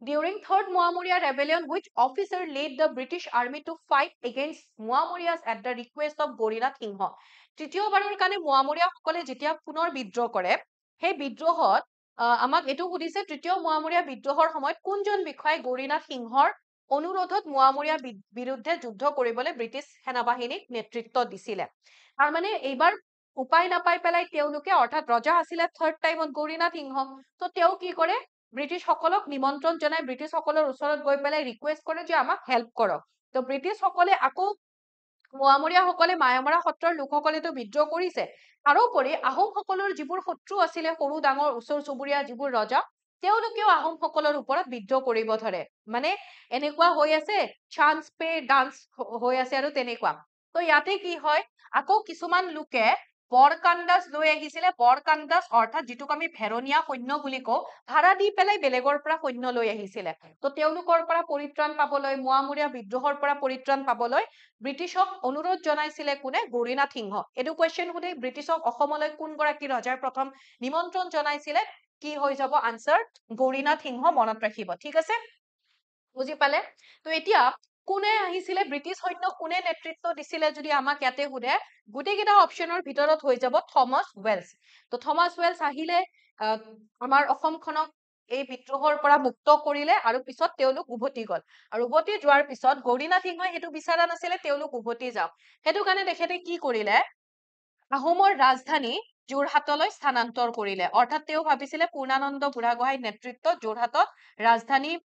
Speaker 1: During Third Muamuria Rebellion, which officer led the British Army to fight against Muamurias at the request of Gorinath Singha? তৃতীয়বাৰৰ কাৰণে মুৱামৰীয়া সকলে যেতিয়া পুনৰ বিদ্ৰোহ কৰে সেই বিদ্ৰোহত আমাক এইটো সুধিছে তৃতীয় মুৱামৰীয়া বিদ্ৰোহৰ সময়ত কোনজন বিষয়াই গৰিনাথ সিংহৰ অনুৰোধত মুৱামৰীয়া বিৰুদ্ধে যুদ্ধ কৰিবলৈ ব্ৰিটিছ সেনাবাহিনীক নেতৃত্ব দিছিলে তাৰ মানে এইবাৰ উপায় নাপাই পেলাই তেওঁলোকে অৰ্থাৎ ৰজা আছিলে থাৰ্ড টাইমত গৌৰীনাথ সিংহ তো তেওঁ কি কৰে ব্ৰিটিছ সকলক নিমন্ত্ৰণ জনাই ব্ৰিটিছ সকলৰ ওচৰত গৈ পেলাই ৰিকুৱেষ্ট কৰে যে আমাক হেল্প কৰক তো ব্ৰিটিছ সকলে আকৌ মোৱামৰীয়া সকলে মায়ামৰা সত্ৰৰ লোকসকলেতো বিদ্ৰোহ কৰিছে তাৰোপৰি আহোম সকলৰ যিবোৰ শত্ৰু আছিলে সৰু ডাঙৰ ওচৰ চুবুৰীয়া যিবোৰ ৰজা তেওঁলোকেও আহোম সকলৰ ওপৰত বিদ্ৰোহ কৰিব ধৰে মানে এনেকুৱা হৈ আছে চান্স পে ডান্স হৈ আছে আৰু তেনেকুৱা তো ইয়াতে কি হয় আকৌ কিছুমান লোকে বৰকান্দাজ লৈ আহিছিলে বৰকান্দাজ অৰ্থাৎ যিটোক আমি ভেৰনীয়া সৈন্য বুলি কওঁ ভাড়া দি পেলাই বেলেগৰ পৰা সৈন্য লৈ আহিছিলে তো তেওঁলোকৰ পৰা পৰিত্ৰাণ পাবলৈ মোৱামৰীয়া বিদ্ৰোহৰ পৰা পৰিত্ৰাণ পাবলৈ ব্ৰিটিছক অনুৰোধ জনাইছিলে কোনে গৌৰীনাথ সিংহ এইটো কোৱেশ্চন সুধে ব্ৰিটিছক অসমলৈ কোন গৰাকী ৰজাৰ প্ৰথম নিমন্ত্ৰণ জনাইছিলে কি হৈ যাব আনসাৰ গৌৰীনাথ সিংহ মনত ৰাখিব ঠিক আছে বুজি পালে তো এতিয়া কোনে আহিছিলে ব্ৰিটিছ সৈন্য কোনে নেতৃত্ব দিছিলে যদি আমাক ইয়াতে সুধে গোটেইকেইটা অপশ্যনৰ ভিতৰত হৈ যাব থমাস ৱেলছ তো থমাস ৱেলছ আহিলে আমাৰ অসমখনক এই বিদ্ৰোহৰ পৰা মুক্ত কৰিলে আৰু পিছত তেওঁলোক উভতি গল আৰু উভতি যোৱাৰ পিছত গৌৰীনাথ সিংহই সেইটো বিচৰা নাছিলে তেওঁলোক উভতি যাওক সেইটো কাৰণে তেখেতে কি কৰিলে আহোমৰ ৰাজধানী যোৰহাটলৈ স্থানান্তৰ কৰিলে অৰ্থাৎ তেওঁ ভাবিছিলে পূৰ্ণানন্দ বুঢ়াগোহাঁইৰ নেতৃত্বত যোৰহাটত ৰাজধানী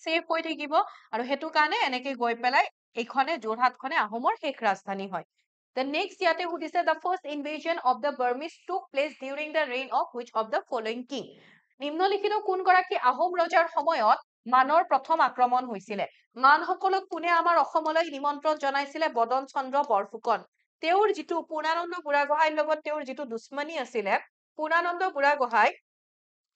Speaker 1: সেফ হৈ থাকিব আৰু সেইটো কাৰণে এনেকে গৈ পেলাই এইখনে যোৰহাটখনে আহোমৰ শেষ ৰাজধানী হয় The next ইয়াতে সুধিছে the first invasion of the Burmese took place during the reign of which of the following king নিম্নলিখিত কোন গৰাকী আহোম ৰজাৰ সময়ত মানৰ প্ৰথম আক্ৰমণ হৈছিলে মানসকলক কোনে আমাৰ অসমলৈ নিমন্ত্ৰণ জনাইছিলে বদন চন্দ্ৰ বৰফুকন তেওঁৰ যিটো পূৰ্ণানন্দ বুঢ়াগোহাঁইৰ লগত তেওঁৰ যিটো দুশ্মনী আছিলে পূৰ্ণানন্দ বুঢ়াগোহাঁই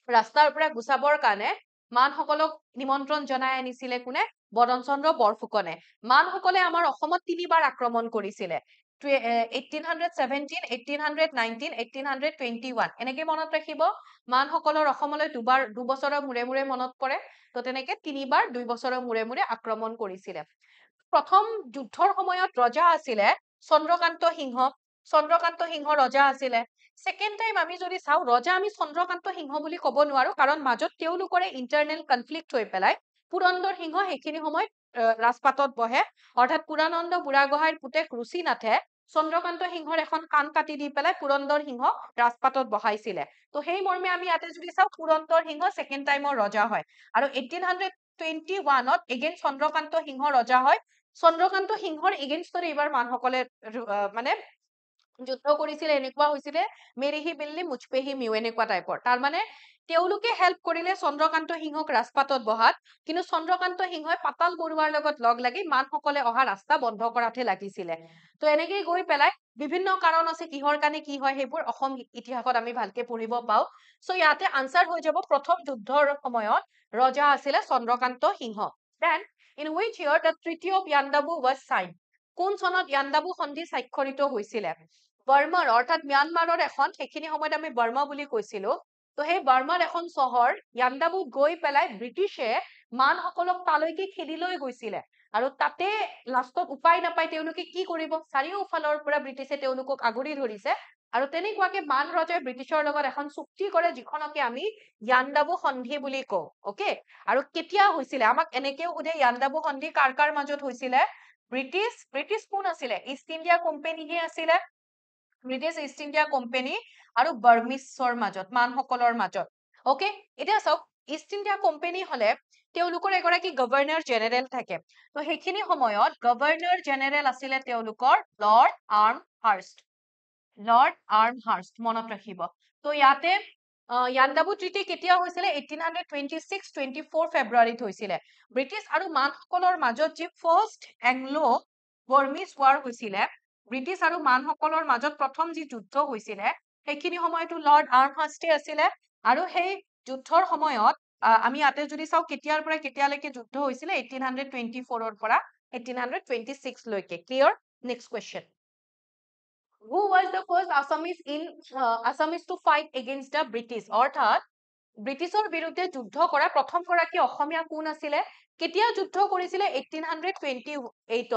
Speaker 1: ৰাস্তাৰ পৰা গুচাবৰ কাৰণে মানসকলক নিমন্ত্ৰণ জনাই আনিছিলে কোনে বদন চন্দ্ৰ বৰফুকনে মানসকলে আমাৰ অসমত তিনিবাৰ আক্ৰমণ কৰিছিলে 1817, 1819, 1821 এনেকে মনত ৰাখিব মানসকলৰ অসমলৈ দুবছৰৰ মূৰে মূৰে মনত পৰে তো তেনেকে তিনিবাৰ 2 বছৰৰ মূৰে মূৰে আক্ৰমণ কৰিছিলে প্ৰথম যুদ্ধৰ সময়ত ৰজা আছিলে চন্দ্ৰকান্ত সিংহ ৰজা আছিলে সেকেন্ড টাইম আমি যদি চাও ৰজা আমি চন্দ্ৰকান্ত সিংহ বুলি ক'ব নোৱাৰো কাৰণ মাজত তেওঁলোকৰে ইন্টাৰনেল কনফ্লিক্ট হৈ পেলাই পুৰন্দৰ সিংহ সেইখিনি সময়ত ৰাজপাটত বহে অৰ্থাৎ পূৰ্ণানন্দ বুঢ়াগোহাঁইৰ পুতেক ৰুচিনাথে চন্দ্ৰকান্ত সিংহৰ এখন কাণ কাটি দি পেলাই পুৰন্দৰ সিংহ ৰাজপাটত বহাইছিলে তো সেই মৰ্মে আমি ইয়াতে যদি চাও পুৰন্দৰ সিংহ সেকেন্ড টাইমৰ ৰজা হয় আৰু 1821ত এগেইন চন্দ্ৰকান্ত সিংহ ৰজা হয় চন্দ্ৰকান্ত সিংহৰ এগেইনষ্টত এইবাৰ মানসকলে মানে যুদ্ধ কৰিছিলে এনেকুৱা হৈছিলে মেৰিহি বিল্লি মুজপেহি মিউ এনেকুৱা টাইপৰ তাৰ মানে তেওঁলোকে হেল্প কৰিলে চন্দ্ৰকান্ত সিংহক ৰাজপাটত বহাত কিন্তু চন্দ্ৰকান্ত সিংহই পাতাল বৰুৱাৰ লগত লগ লাগি মানসকলে অহা ৰাস্তা বন্ধ কৰাতহে লাগিছিলে তো এনেকৈ গৈ পেলাই বিভিন্ন কাৰণ আছে কিহৰ কাৰণে কি হয় সেইবোৰ অসম ইতিহাসত আমি ভালকে পঢ়িব পাও সো ইয়াতে আনসাৰ হৈ যাব প্ৰথম যুদ্ধৰ সময়ত ৰজা আছিলে Chandrakanta Singha then in which year the treaty of Yandabo was signed কোন চনত ইয়াণ্ডাবু সন্ধি স্বাক্ষৰিত হৈছিলে বাৰ্মাৰ অৰ্থাৎ ম্যানমাৰৰ এখন সেইখিনি সময়ত আমি বাৰ্মা বুলি কৈছিলো তো সেই বাৰ্মাৰ এখন চহৰ ইয়াণ্ডাবুত গৈ পেলাই ব্ৰিটিছে মানসকলক তালৈকে খেদি লৈ গৈছিলে আৰু তাতে লাষ্টত উপায় নাপায় তেওঁলোকে কি কৰিব চাৰিওফালৰ পৰা ব্ৰিটিছে তেওঁলোকক আগুৰি ধৰিছে আৰু তেনেকুৱাকে মান ৰজাই ব্ৰিটিছৰ লগত এখন চুক্তি কৰে যিখনকে আমি ইয়াণ্ডাবু সন্ধি বুলি কওঁ ওকে আৰু কেতিয়া হৈছিলে আমাক এনেকেও সোধে ইয়াণ্ডাবু সন্ধি কাৰ কাৰ মাজত হৈছিলে ব্ৰিটিছ কোন আছিলে ইষ্ট ইণ্ডিয়া কোম্পানীহে আছিলে ব্ৰিটিছ ইষ্ট ইণ্ডিয়া কোম্পানী আৰু বাৰ্মিছৰ মাজত মানসকলৰ মাজত ওকে এতিয়া চাওক ইষ্ট ইণ্ডিয়া কোম্পানী হলে তেওঁলোকৰ এগৰাকী গভৰ্ণৰ জেনেৰেল থাকে তো সেইখিনি সময়ত গভৰ্ণৰ জেনেৰেল আছিলে তেওঁলোকৰ লৰ্ড আৰ্মহাৰ্ষ্ট মনত ৰাখিব তো ইয়াতে ইয়াণ্ডাবু ট্ৰিটি কেতিয়া হৈছিলে 1826-24 ফেব্ৰুৱাৰীত হৈছিলে ব্ৰিটিছ আৰু মানসকলৰ মাজত যি ফাৰ্ষ্ট এংলো বাৰ্মিজ ৱাৰ হৈছিলে ব্ৰিটিছ আৰু মানসকলৰ মাজত প্ৰথম যি যুদ্ধ হৈছিলে সেইখিনি সময়তো লৰ্ড আৰ্মহাৰ্ষ্টে আছিলে আৰু সেই যুদ্ধৰ সময়ত আমি ইয়াতে যদি চাও কেতিয়াৰ পৰা কেতিয়ালৈকে যুদ্ধ হৈছিলে 1824ৰ পৰা 1826 লৈকে clear next question Who was the first Assamese to fight against the British? অৰ্থাৎ ব্ৰিটিছৰ বিৰুদ্ধে যুদ্ধ কৰা প্ৰথম গৰাকী অসমীয়া কোন আছিলে কেতিয়া যুদ্ধ কৰিছিলে 1828ত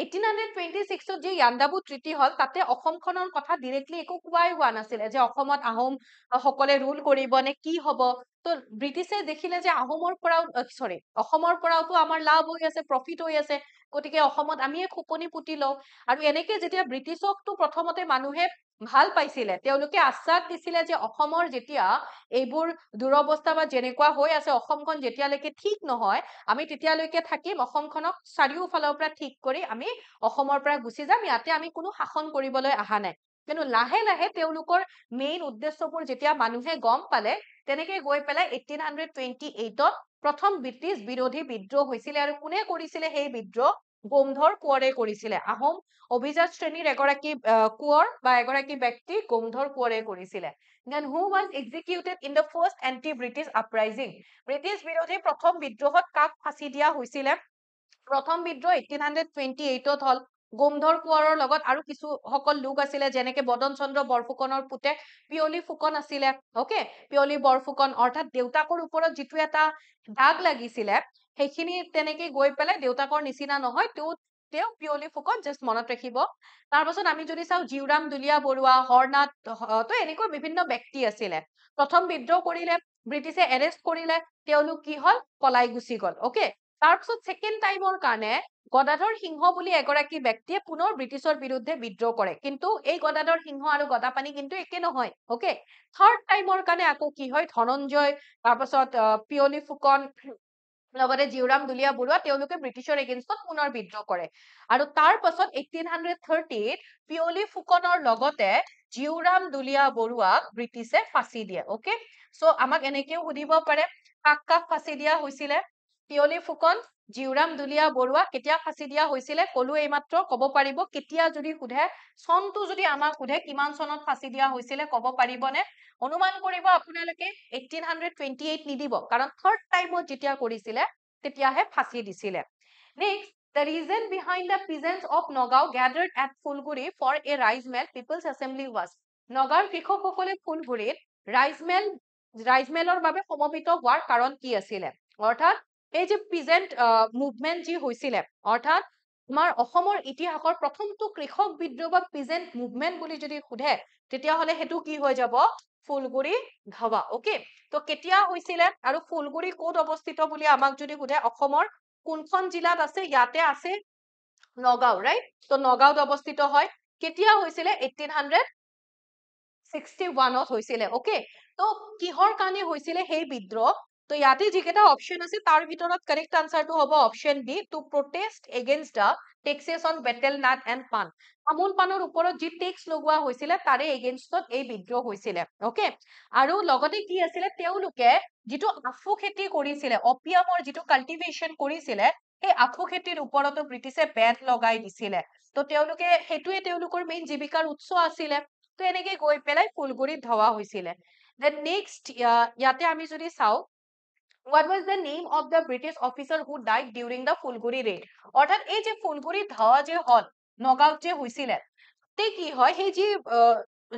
Speaker 1: 1826 যি ইয়াণ্ডাবু ট্ৰিটি হল তাতে অসমখনৰ কথা ডিৰেক্টলি একো কোৱাই হোৱা নাছিলে যে অসমত আহোম সকলে ৰুল কৰিব নে কি হব তো ব্ৰিটিছে দেখিলে যে আহোমৰ পৰাও সৰি অসমৰ পৰাওতো আমাৰ লাভ হৈ আছে প্ৰফিট হৈ আছে গতিকে অসমত আমিয়ে খুপনি পুতি লওঁ আৰু এনেকে যেতিয়া ব্ৰিটিছকটো প্ৰথমতে মানুহে ভাল পাইছিলে তেওঁলোকে আশ্বাস দিছিলে যে অসমৰ যেতিয়া এইবোৰ দুৰৱস্থা বা যেনেকুৱা হৈ আছে অসমখন যেতিয়ালৈকে ঠিক নহয় আমি তেতিয়ালৈকে থাকিম অসমখনক চাৰিওফালৰ পৰা ঠিক কৰি আমি অসমৰ পৰা গুচি যাম ইয়াতে আমি কোনো শাসন কৰিবলৈ অহা নাই কিন্তু লাহে লাহে তেওঁলোকৰ মেইন উদ্দেশ্যবোৰ যেতিয়া মানুহে গম পালে তেনেকে গৈ পেলাই 1828ত প্ৰথম ব্ৰিটিছ বিৰোধী বিদ্ৰোহ হৈছিলে আৰু কোনে কৰিছিলে সেই বিদ্ৰোহ গোমধৰ কোঁৱৰে কৰিছিলে আহোম অভিজাত শ্ৰেণীৰ এগৰাকী কোঁৱৰ বা এগৰাকী ব্যক্তি গোমধৰ কোঁৱৰে কৰিছিলে then who was executed in the first anti-British uprising British বিৰোধী প্ৰথম বিদ্ৰোহত কাক ফাঁচি দিয়া হৈছিলে প্ৰথম বিদ্ৰোহ 1828ত হল গোমধৰ কোঁৱৰৰ লগত আৰু কিছু সকল লোক আছিলে যেনেকে বদন চন্দ্ৰ বৰফুকনৰ পুতেক পিয়লি ফুকন আছিলে ওকে পিয়লি বৰফুকন অৰ্থাৎ দেউতাকৰ ওপৰত যিটো এটা দাগ লাগিছিলে সেইখিনি তেনেকে গৈ পেলাই দেউতাকৰ নিচিনা নহয় তেওঁ পিয়লি ফুকন জাষ্ট মনত ৰাখিব তাৰ পাছত আমি যদি চাও জিউৰাম দুলীয়া বৰুৱা হৰনাথ তো এনেকৈ বিভিন্ন ব্যক্তি আছিলে প্ৰথম বিদ্ৰোহ কৰিলে ব্ৰিটিছে এৰেষ্ট কৰিলে তেওঁলোক কি হল পলাই গুচি গল ওকে তাৰপিছত ছেকেণ্ড টাইমৰ কাৰণে গদাধৰ সিংহ বুলি এগৰাকী ব্যক্তিয়ে পুনৰ ব্ৰিটিছৰ বিৰুদ্ধে বিদ্ৰোহ কৰে কিন্তু এই গদাধৰ সিংহ আৰু গদাপাণি কিন্তু একে নহয় ওকে থাৰ্ড টাইমৰ কাৰণে আকৌ কি হয় ধনঞ্জয় তাৰপাছত পিয়লি ফুকন লগতে জিউৰাম দুলীয়া বৰুৱা তেওঁলোকে ব্ৰিটিছৰ এগেইনষ্টত পুনৰ বিদ্ৰোহ কৰে আৰু তাৰ পাছত 1830ত পিয়লি ফুকনৰ লগতে জিউৰাম দুলীয়া বৰুৱাক ব্ৰিটিছে ফাঁচি দিয়ে ওকে সো আমাক এনেকেও সুধিব পাৰে কাক কাক ফাঁচি দিয়া হৈছিলে পিয়লি ফুকন জিউৰাম দুলীয়া বৰুৱা কেতিয়া ফাঁচি দিয়া হৈছিলে কলো এইমাত্ৰ কব পাৰিব কেতিয়া যদি সোধে চনটো যদি আমাক সোধে কিমান চনত ফাঁচি দিয়া হৈছিলে কব পাৰিবনে অনুমান কৰিব আপোনালোকে 1828 নিদিব কাৰণ থাৰ্ড টাইমত যেতিয়া কৰিছিলে তেতিয়াহে ফাঁচি দিছিলে next the reason behind the peasants of Nagao gathered at Fulguri for a rice mill people's assembly was নগাঁৱৰ কৃষকসকলে ফুলগুৰিত ৰাইজ মেলৰ বাবে সমবেত হোৱাৰ কাৰণ কি আছিলে অৰ্থাৎ এই যে পিজেন্ট মুভমেন্ট যি হৈছিলে অৰ্থাৎ আমাৰ অসমৰ ইতিহাসৰ প্ৰথমটো কৃষক বিদ্ৰোহ বা পিজেন্ট মুভমেন্ট বুলি যদি সোধে তেতিয়াহলে হেতু কি হৈ যাব ফুলগুৰি ধাৱা ওকে তো কেতিয়া হৈছিলে আৰু ফুলগুৰি ক'ত অৱস্থিত বুলি আমাক যদি সোধে অসমৰ কোনখন জিলাত আছে ইয়াতে আছে নগাঁও ৰাইট তো নগাঁওত অৱস্থিত হয় কেতিয়া হৈছিলে 1861ত হৈছিলে ওকে তো কিহৰ কাৰণে হৈছিলে সেই বিদ্ৰোহ তো ইয়াতে যিকেইটা অপশন আছে তাৰ ভিতৰত কাৰেক্ট আনসাৰটো হ'ব option B to protest against the taxes on betel nut and paan tamol পাণৰ ওপৰত যি টেক্স লগোৱা হৈছিলে তাৰে এগেইনষ্টত এই বিদ্ৰোহ হৈছিলে ওকে আৰু লগতে কি আছিলে তেওঁলোকে যিটো আফু খেতি কৰিছিলে অপিয়ামৰ যিটো কাল্টিভেশ্যন কৰিছিলে সেই আফু খেতিৰ ওপৰতো ব্ৰিটিছে বেন লগাই দিছিলে তো তেওঁলোকে সেইটোৱে তেওঁলোকৰ মেইন জীৱিকাৰ উৎস আছিলে তো এনেকে গৈ পেলাই ফুলগুৰিত ধাৱা হৈছিলে দেন নেক্সট ইয়াতে আমি যদি চাও what was the name of the British officer who died during the Fulguri raid অৰ্থাৎ এই যে ফুলগুৰি ধাৱা যে হল নগাঁৱত যে হৈছিলে তে কি হয় সেই যি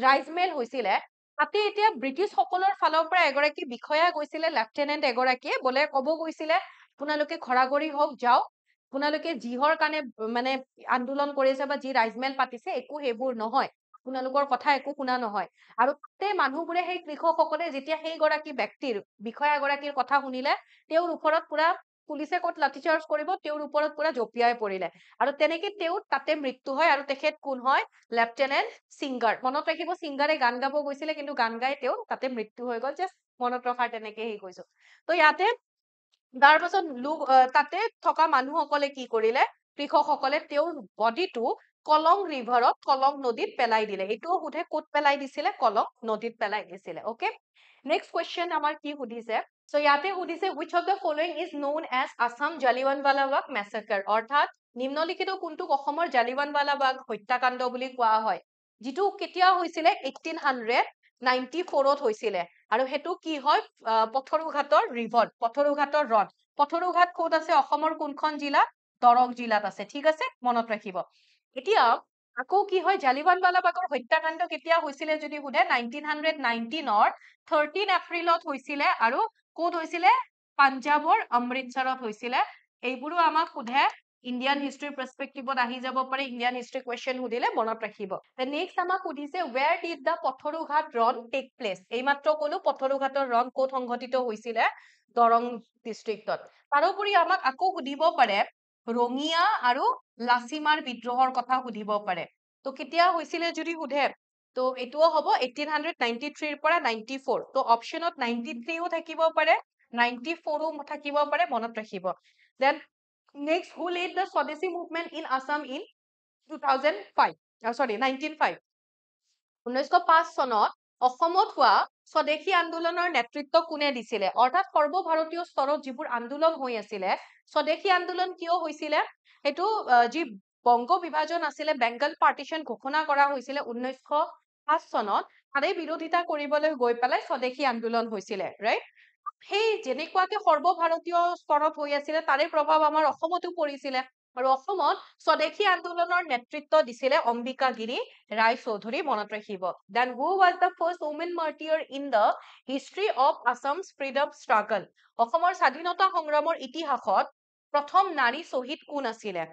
Speaker 1: ৰাইজ মেল হৈছিলে তাতে এতিয়া ব্ৰিটিছ সকলৰ ফালৰ পৰা এগৰাকী বিষয়া গৈছিলে লেফটেনেণ্ট এগৰাকীয়ে বোলে কব গৈছিলে আপোনালোকে খৰাগৰি হওক যাওক আপোনালোকে যিহৰ কাৰণে মানে আন্দোলন কৰিছে বা যি ৰাইজ মেল পাতিছে একো সেইবোৰ নহয় আপোনালোকৰ কথা একো শুনা নহয় আৰু তাতে মানুহবোৰে সেই কৃষকসকলে যেতিয়া সেই গৰাকী ব্যক্তিৰ বিষয়াগৰাকীৰ কথা শুনিলে তেওঁৰ ওপৰত পুৰা পুলিচে ক'ত লাঠিচাৰ্জ কৰিব তেওঁৰ ওপৰত পুৰা জঁপিয়াই পৰিলে আৰু তেনেকে তেওঁৰ তাতে মৃত্যু হয় আৰু তেখেত কোন হয় লেফটেনেণ্ট সিংগাৰ মনত ৰাখিব সিংগাৰে গান গাব গৈছিলে কিন্তু গান গাই তেওঁৰ তাতে মৃত্যু হৈ গল জাষ্ট মনত ৰখাৰ তেনেকে হেৰি কৈছো তো ইয়াতে তাৰ পাছত লোক তাতে থকা মানুহসকলে কি কৰিলে কৃষকসকলে তেওঁৰ বডিটো কলং ৰিভাৰত কলং নদীত পেলাই দিলে এইটোও সোধে ক'ত পেলাই দিছিলে কলং নদীত পেলাই দিছিলে ওকে নেক্সট কুৱেশ্যন আমাৰ কি সুধিছে সো ইয়াতে সুধিছে which of the following is known as Assam Jallianwala Bagh massacre অৰ্থাৎ নিম্নলিখিত কোনটোক অসমৰ জালিয়ানৱালা বাগ হত্যাকাণ্ড বুলি কোৱা হয় যিটো কেতিয়া হৈছিলে 1894ত হৈছিলে আৰু হেতু কি হয় পথৰুঘাটৰ ৰিভট পথৰুঘাটৰ ৰণ পথৰুঘাট ক'ত আছে অসমৰ কোনখন জিলাত দৰং জিলাত আছে ঠিক আছে মনত ৰাখিব এতিয়া আকৌ কি হয় জালিয়ানৱালা বাগৰ হত্যাকাণ্ড কেতিয়া হৈছিলে যদি সোধে 1919ৰ 13 এপ্ৰিলত হৈছিলে আৰু ক'ত হৈছিলে পাঞ্জাবৰ অমৃতসৰত হৈছিলে এইবোৰো আমাক সোধে ইণ্ডিয়ান হিষ্ট্ৰী পাৰ্সপেক্টিভত আহি যাব পাৰে ইণ্ডিয়ান হিষ্ট্ৰী কুৱেশ্যন সুধিলে মনত ৰাখিব নেক্সট আমাক সুধিছে where did the পথৰুঘাট ৰণ take place এইমাত্ৰ কলো পথৰুঘাটৰ ৰণ ক'ত সংঘটিত হৈছিলে দৰং ডিষ্ট্ৰিক্টত তাৰোপৰি আমাক আকৌ সুধিব পাৰে ৰঙিয়া আৰু লাচিমাৰ বিদ্ৰোহৰ কথা সুধিব পাৰে তো কেতিয়া হৈছিলে যদি সুধে তো এটোও হ'ব 1893 ৰ পৰা 94 তো অপচনত 93 ও থাকিব পাৰে 94 ও থাকিব পাৰে মনত ৰাখিব then next who led the Swadeshi movement in Assam in 2005 1905 1905 চনত অসমত হোৱা স্বদেশী আন্দোলনৰ নেতৃত্ব কোনে দিছিলে অৰ্থাৎ সৰ্বভাৰতীয় স্তৰত যিবোৰ আন্দোলন হৈ আছিলে স্বদেশী আন্দোলন কিয় হৈছিলে হেতু যি বংগ বিভাজন আছিলে বেংগল পাৰ্টিশন ঘোষণা কৰা হৈছিলে 1905 চনত তাৰে বিৰোধিতা কৰিবলৈ গৈ পেলাই স্বদেশী আন্দোলন হৈছিলে ৰাইট সেই যেনেকুৱাকে সৰ্বভাৰতীয় স্তৰত হৈ আছিলে তাৰে প্ৰভাৱ আমাৰ অসমতো পৰিছিলে আৰু অসমত স্বদেশী আন্দোলনৰ নেতৃত্ব দিছিলে অম্বিকা গিৰি ৰায় চৌধুৰী মনত ৰাখিব then who was the first woman martyr in the history of Assam's freedom struggle অসমৰ স্বাধীনতা সংগ্ৰামৰ ইতিহাসত প্ৰথম নাৰী শ্বহীদ কোন আছিলে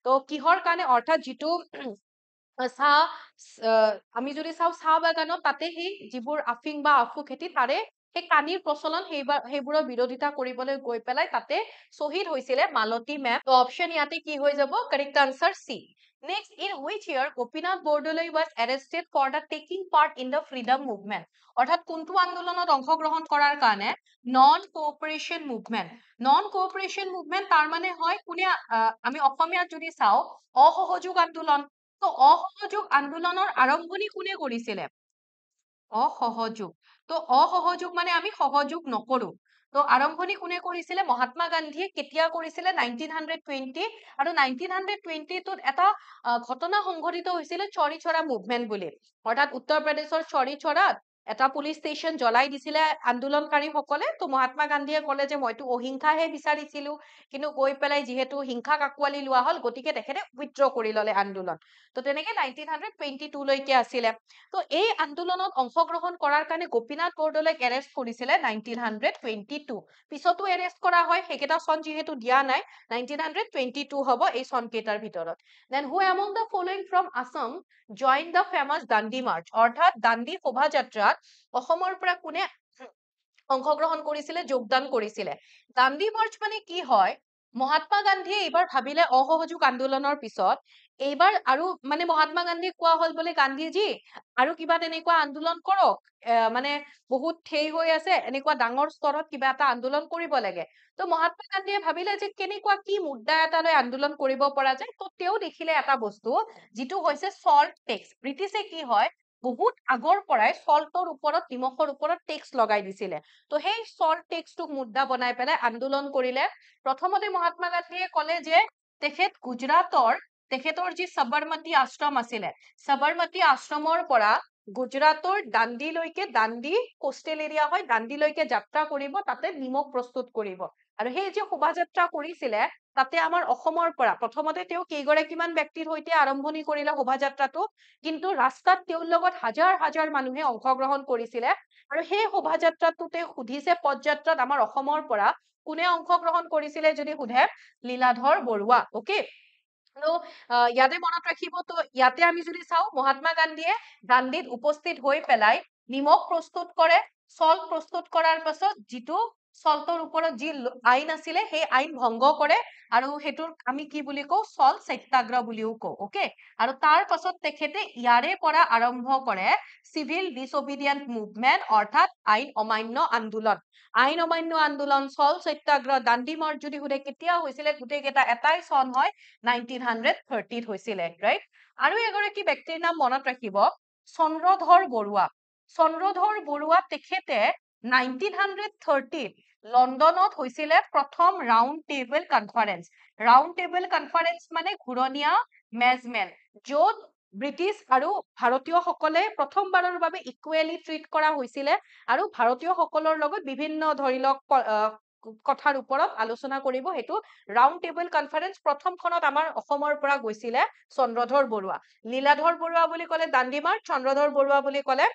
Speaker 1: তো কিহৰ কাৰণে অৰ্থাৎ যিটো চাহ আমি যদি চাও চাহ বাগানত তাতে সেই যিবোৰ আফিং বা আফু খেতি তাৰে সেই কানিৰ প্ৰচলন সেইবোৰৰ বিৰোধিতা কৰিবলৈ গৈ পেলাই তাতে শ্বহীদ হৈছিলে মালতী মেম তো অপচন ইয়াতে কি হৈ যাব correct answer C next in which year Gopinath Bordoloi was arrested for the taking part in the freedom movement অৰ্থাৎ কোনটো আন্দোলনত অংশগ্ৰহণ কৰাৰ কাৰণে নন কোঅপাৰেশন মুভমেন্ট তাৰ মানে হয় কোনে আমি অসমীয়াত যদি চাও অসহযোগ আন্দোলন তো অসহযোগ আন্দোলনৰ আৰম্ভণি কোনে কৰিছিলে অসহযোগ তো অসহযোগ মানে আমি সহযোগ নকৰো তো আৰম্ভণি কোনে কৰিছিলে মহাত্মা গান্ধীয়ে কেতিয়া কৰিছিলে 1920 আৰু 1920 ত এটা ঘটনা সংঘটিত হৈছিলে চৰি চৰা মুভমেন্ট বুলি অৰ্থাৎ উত্তৰ প্ৰদেশৰ চৰি চৰাত এটা পুলিশ ষ্টেচন জ্বলাই দিছিলে আন্দোলনকাৰীসকলে তো মহাত্মা গান্ধীয়ে ক'লে যে মইতো অহিংসাহে বিচাৰিছিলো কিন্তু গৈ পেলাই যিহেতু হিংসাক আঁকোৱালি লোৱা হল গতিকে তেখেতে উইথড্ৰ কৰি ললে আন্দোলন তো তেনেকে 1922 লৈকে আছিলে তো এই আন্দোলনত অংশগ্ৰহণ কৰাৰ কাৰণে গোপীনাথ বৰদলৈক এৰেষ্ট কৰিছিলে 1922 পিছতো এৰেষ্ট কৰা হয় সেইকেইটা চন যিহেতু দিয়া নাই 1922 হ'ব এই চন কেইটাৰ ভিতৰত then who among the following from Assam join the famous Dandi march অৰ্থাৎ দাণ্ডি শোভাযাত্ৰাত অসমৰ পৰা কোনে অংশগ্ৰহণ কৰিছিলে যোগদান কৰিছিলে দাণ্ডি মাৰ্চ মানে কি হয় মহাত্মা গান্ধীয়ে এইবাৰ ভাবিলে অসহযোগ আন্দোলনৰ পিছত এইবাৰ আৰু মানে মহাত্মা গান্ধীক কোৱা হল বোলে গান্ধীজী আৰু কিবা তেনেকুৱা আন্দোলন কৰক মানে বহুত ঠেই হৈ আছে এনেকুৱা ডাঙৰ স্তৰত কিবা এটা আন্দোলন কৰিব লাগে তো মহাত্মা গান্ধীয়ে ভাবিলে যে কেনেকুৱা কি মুদ্দা এটা লৈ আন্দোলন কৰিব পৰা যায় তো তেওঁ দেখিলে এটা বস্তু যিটো হৈছে সল্ট টেক্স ব্ৰিটিছে কি হয় বহুত আগৰ পৰাই সল্টৰ ওপৰত নিমখৰ ওপৰত টেক্স লগাই দিছিলে তো সেই সল্ট টেক্সটোক মুদ্দা বনাই পেলাই আন্দোলন কৰিলে প্ৰথমতে মহাত্মা গান্ধীয়ে ক'লে যে তেখেতৰ যি সবৰমতী আশ্ৰম আছিলে সবৰমতী আশ্ৰমৰ পৰা গুজৰাটৰ দাণ্ডিলৈকে দাণ্ডি কোষ্টেল এৰিয়া হয় দাণ্ডিলৈকে যাত্ৰা কৰিব তাতে নিমখ প্ৰস্তুত কৰিব আৰু সেই যে শোভাযাত্ৰা কৰিছিলে তাতে আমাৰ অসমৰ পৰা প্ৰথমতে তেওঁ কেইগৰাকীমান ব্যক্তিৰ সৈতে আৰম্ভণি কৰিলে শোভাযাত্ৰাটো কিন্তু ৰাস্তাত তেওঁৰ লগত হাজাৰ হাজাৰ মানুহে অংশগ্ৰহণ কৰিছিলে আৰু সেই শোভাযাত্ৰাটোতে সুধিছে পদযাত্ৰাত আমাৰ অসমৰ পৰা কোনে অংশগ্ৰহণ কৰিছিলে যদি সুধে লীলাধৰ বৰুৱা ওকে তো ইয়াতে মনত ৰাখিব তো ইয়াতে আমি যদি চাও মহাত্মা গান্ধীয়ে দাণ্ডিত উপস্থিত হৈ পেলাই নিমখ প্ৰস্তুত কৰে সল্ট প্ৰস্তুত কৰাৰ পাছত যিটো সল্টৰ ওপৰত যি আইন আছিলে সেই আইন ভংগ কৰে আৰু হেতুৰ আমি কি বুলি কও সল্ট সত্যাগ্ৰহ বুলিও কও ওকে আৰু তাৰ পাছত তেখেতে ইয়াৰে পৰা আৰম্ভ কৰে সিভিল ডিসঅবিডিয়েন্ট মুভমেন্ট অৰ্থাৎ আইন অমান্য আন্দোলন সল্ট সত্যাগ্ৰহ দাণ্ডি মাৰ্চ যদি সুধে কেতিয়া হৈছিলে গোটেই কেইটা এটাই চন হয় 1930 হৈছিলে ৰাইট আৰু এগৰাকী ব্যক্তিৰ নাম মনত ৰাখিব চন্দ্ৰধৰ বৰুৱা তেখেতে 1930 লণ্ডনত হৈছিলে প্ৰথম ৰাউণ্ড টেবল কনফাৰেন্স মানে ঘূৰণীয়া মেজমেল য'ত ব্ৰিটিছ আৰু ভাৰতীয় সকলে প্ৰথমবাৰৰ বাবে ইকুৱেলি ট্ৰিট কৰা হৈছিলে আৰু ভাৰতীয় সকলৰ লগত বিভিন্ন ধৰি লওক কথাৰ ওপৰত আলোচনা কৰিব হেতু ৰাউণ্ড টেবল কনফাৰেন্স প্ৰথমখনত আমাৰ অসমৰ পৰা গৈছিলে চন্দ্ৰধৰ বৰুৱা লীলাধৰ বৰুৱা বুলি ক'লে দাণ্ডি মাৰ্চ চন্দ্ৰধৰ বৰুৱা বুলি ক'লে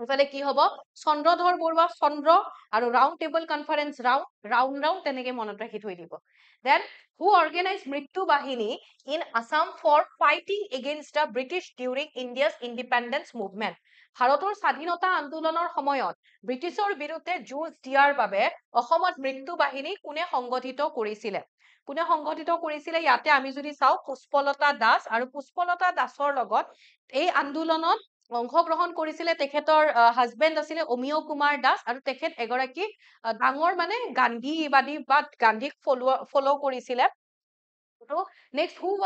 Speaker 1: ইফালে কি হ'ব চন্দ্ৰধৰ বৰুৱা চন্দ্ৰ আৰু ৰাউণ্ড টেবল কনফাৰেন্স ৰাউণ্ড তেনেকে মনত ৰাখি থৈ দিব then who organize Mrityu Bahini in Assam for fighting against the British during India's independence movement ভাৰতৰ স্বাধীনতা আন্দোলনৰ সময়ত ব্ৰিটিছৰ বিৰুদ্ধে যুঁজ দিয়াৰ বাবে অসমত মৃত্যু বাহিনী কোনে সংগঠিত কৰিছিলে ইয়াতে আমি যদি চাওঁ পুষ্পলতা দাস আৰু পুষ্পলতা দাসৰ লগত এই আন্দোলনত অংশগ্ৰহণ কৰিছিলে তেখেতৰ হাজবেণ্ড আছিলে অমিয় কুমাৰ দাস আৰু তেখেত এগৰাকী ডাঙৰ মানে গান্ধীবাদী বা গান্ধীক ফলো কৰিছিলে next who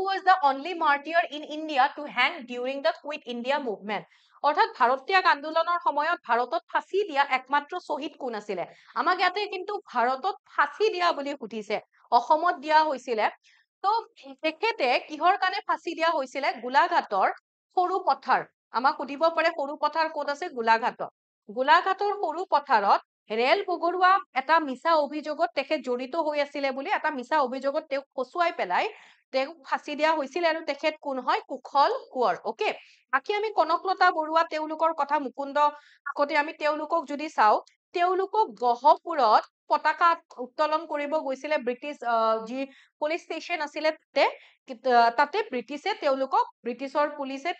Speaker 1: was the only martyr in India to hang during the Quit India movement অৰ্থাৎ ভাৰত ত্যাগ আন্দোলনৰ সময়ত ভাৰতত ফাঁচি দিয়া একমাত্ৰ শ্বহীদ কোন আছিলে আমাক ইয়াতে কিন্তু ভাৰতত ফাঁচি দিয়া বুলি সুধিছে অসমত দিয়া হৈছিলে তো তেখেতে কিহৰ কাৰণে ফাঁচি দিয়া হৈছিলে গোলাঘাটৰ সৰু পথাৰ আমাক সুধিব পাৰে সৰু পথাৰ ক'ত আছে গোলাঘাটৰ সৰু পথাৰত ৰেল বগৰুৱা এটা মিছা অভিযোগত তেখেত জড়িত হৈ আছিলে বুলি এটা মিছা অভিযোগত তেওঁক ফচুৱাই পেলাই তেওঁক ফাঁচি দিয়া হৈছিলে আৰু তেখেত কোন হয় কুশল কোঁৱৰ ওকে বাকী আমি কনকলতা বৰুৱা তেওঁলোকৰ কথা মুকুন্দ আগতে আমি তেওঁলোকক যদি চাওঁ তেওঁলোকক গহপুৰত পতাকা উত্তোলন কৰিব গৈছিলে ব্ৰিটিছ যি পুলিচ ষ্টেচন আছিলে তাতে ব্ৰিটিছে ব্ৰিটিছৰ পুলিচে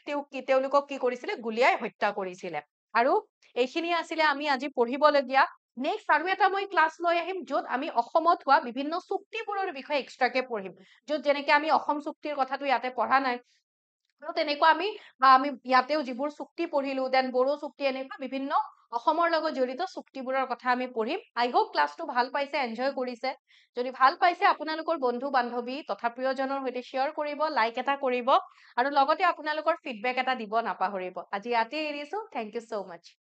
Speaker 1: তেওঁলোকক কি কৰিছিলে গুলিয়াই হত্যা কৰিছিলে আৰু এইখিনি আছিলে আমি আজি পঢ়িবলগীয়া নেক্সট আৰু এটা মই ক্লাছ লৈ আহিম য'ত আমি অসমত হোৱা বিভিন্ন চুক্তিবোৰৰ বিষয়ে এক্সট্ৰাকে পঢ়িম য'ত যেনেকে আমি অসম চুক্তিৰ কথাটো ইয়াতে পঢ়া নাই তেনেকুৱা আমি ইয়াতেও যিবোৰ চুক্তি পঢ়িলো দেন বড়ো চুক্তি এনেকুৱা বিভিন্ন অসমৰ লগত জড়িত চুক্তিবোৰৰ কথা আমি পঢ়িম আই হোপ ক্লাছটো ভাল পাইছে এনজয় কৰিছে যদি ভাল পাইছে আপোনালোকৰ বন্ধু বান্ধৱী তথা প্ৰিয়জনৰ সৈতে শ্বেয়াৰ কৰিব লাইক এটা কৰিব আৰু লগতে আপোনালোকৰ ফিডবেক এটা দিব নাপাহৰিব আজি ইয়াতে এৰিছো থেংক ইউ so much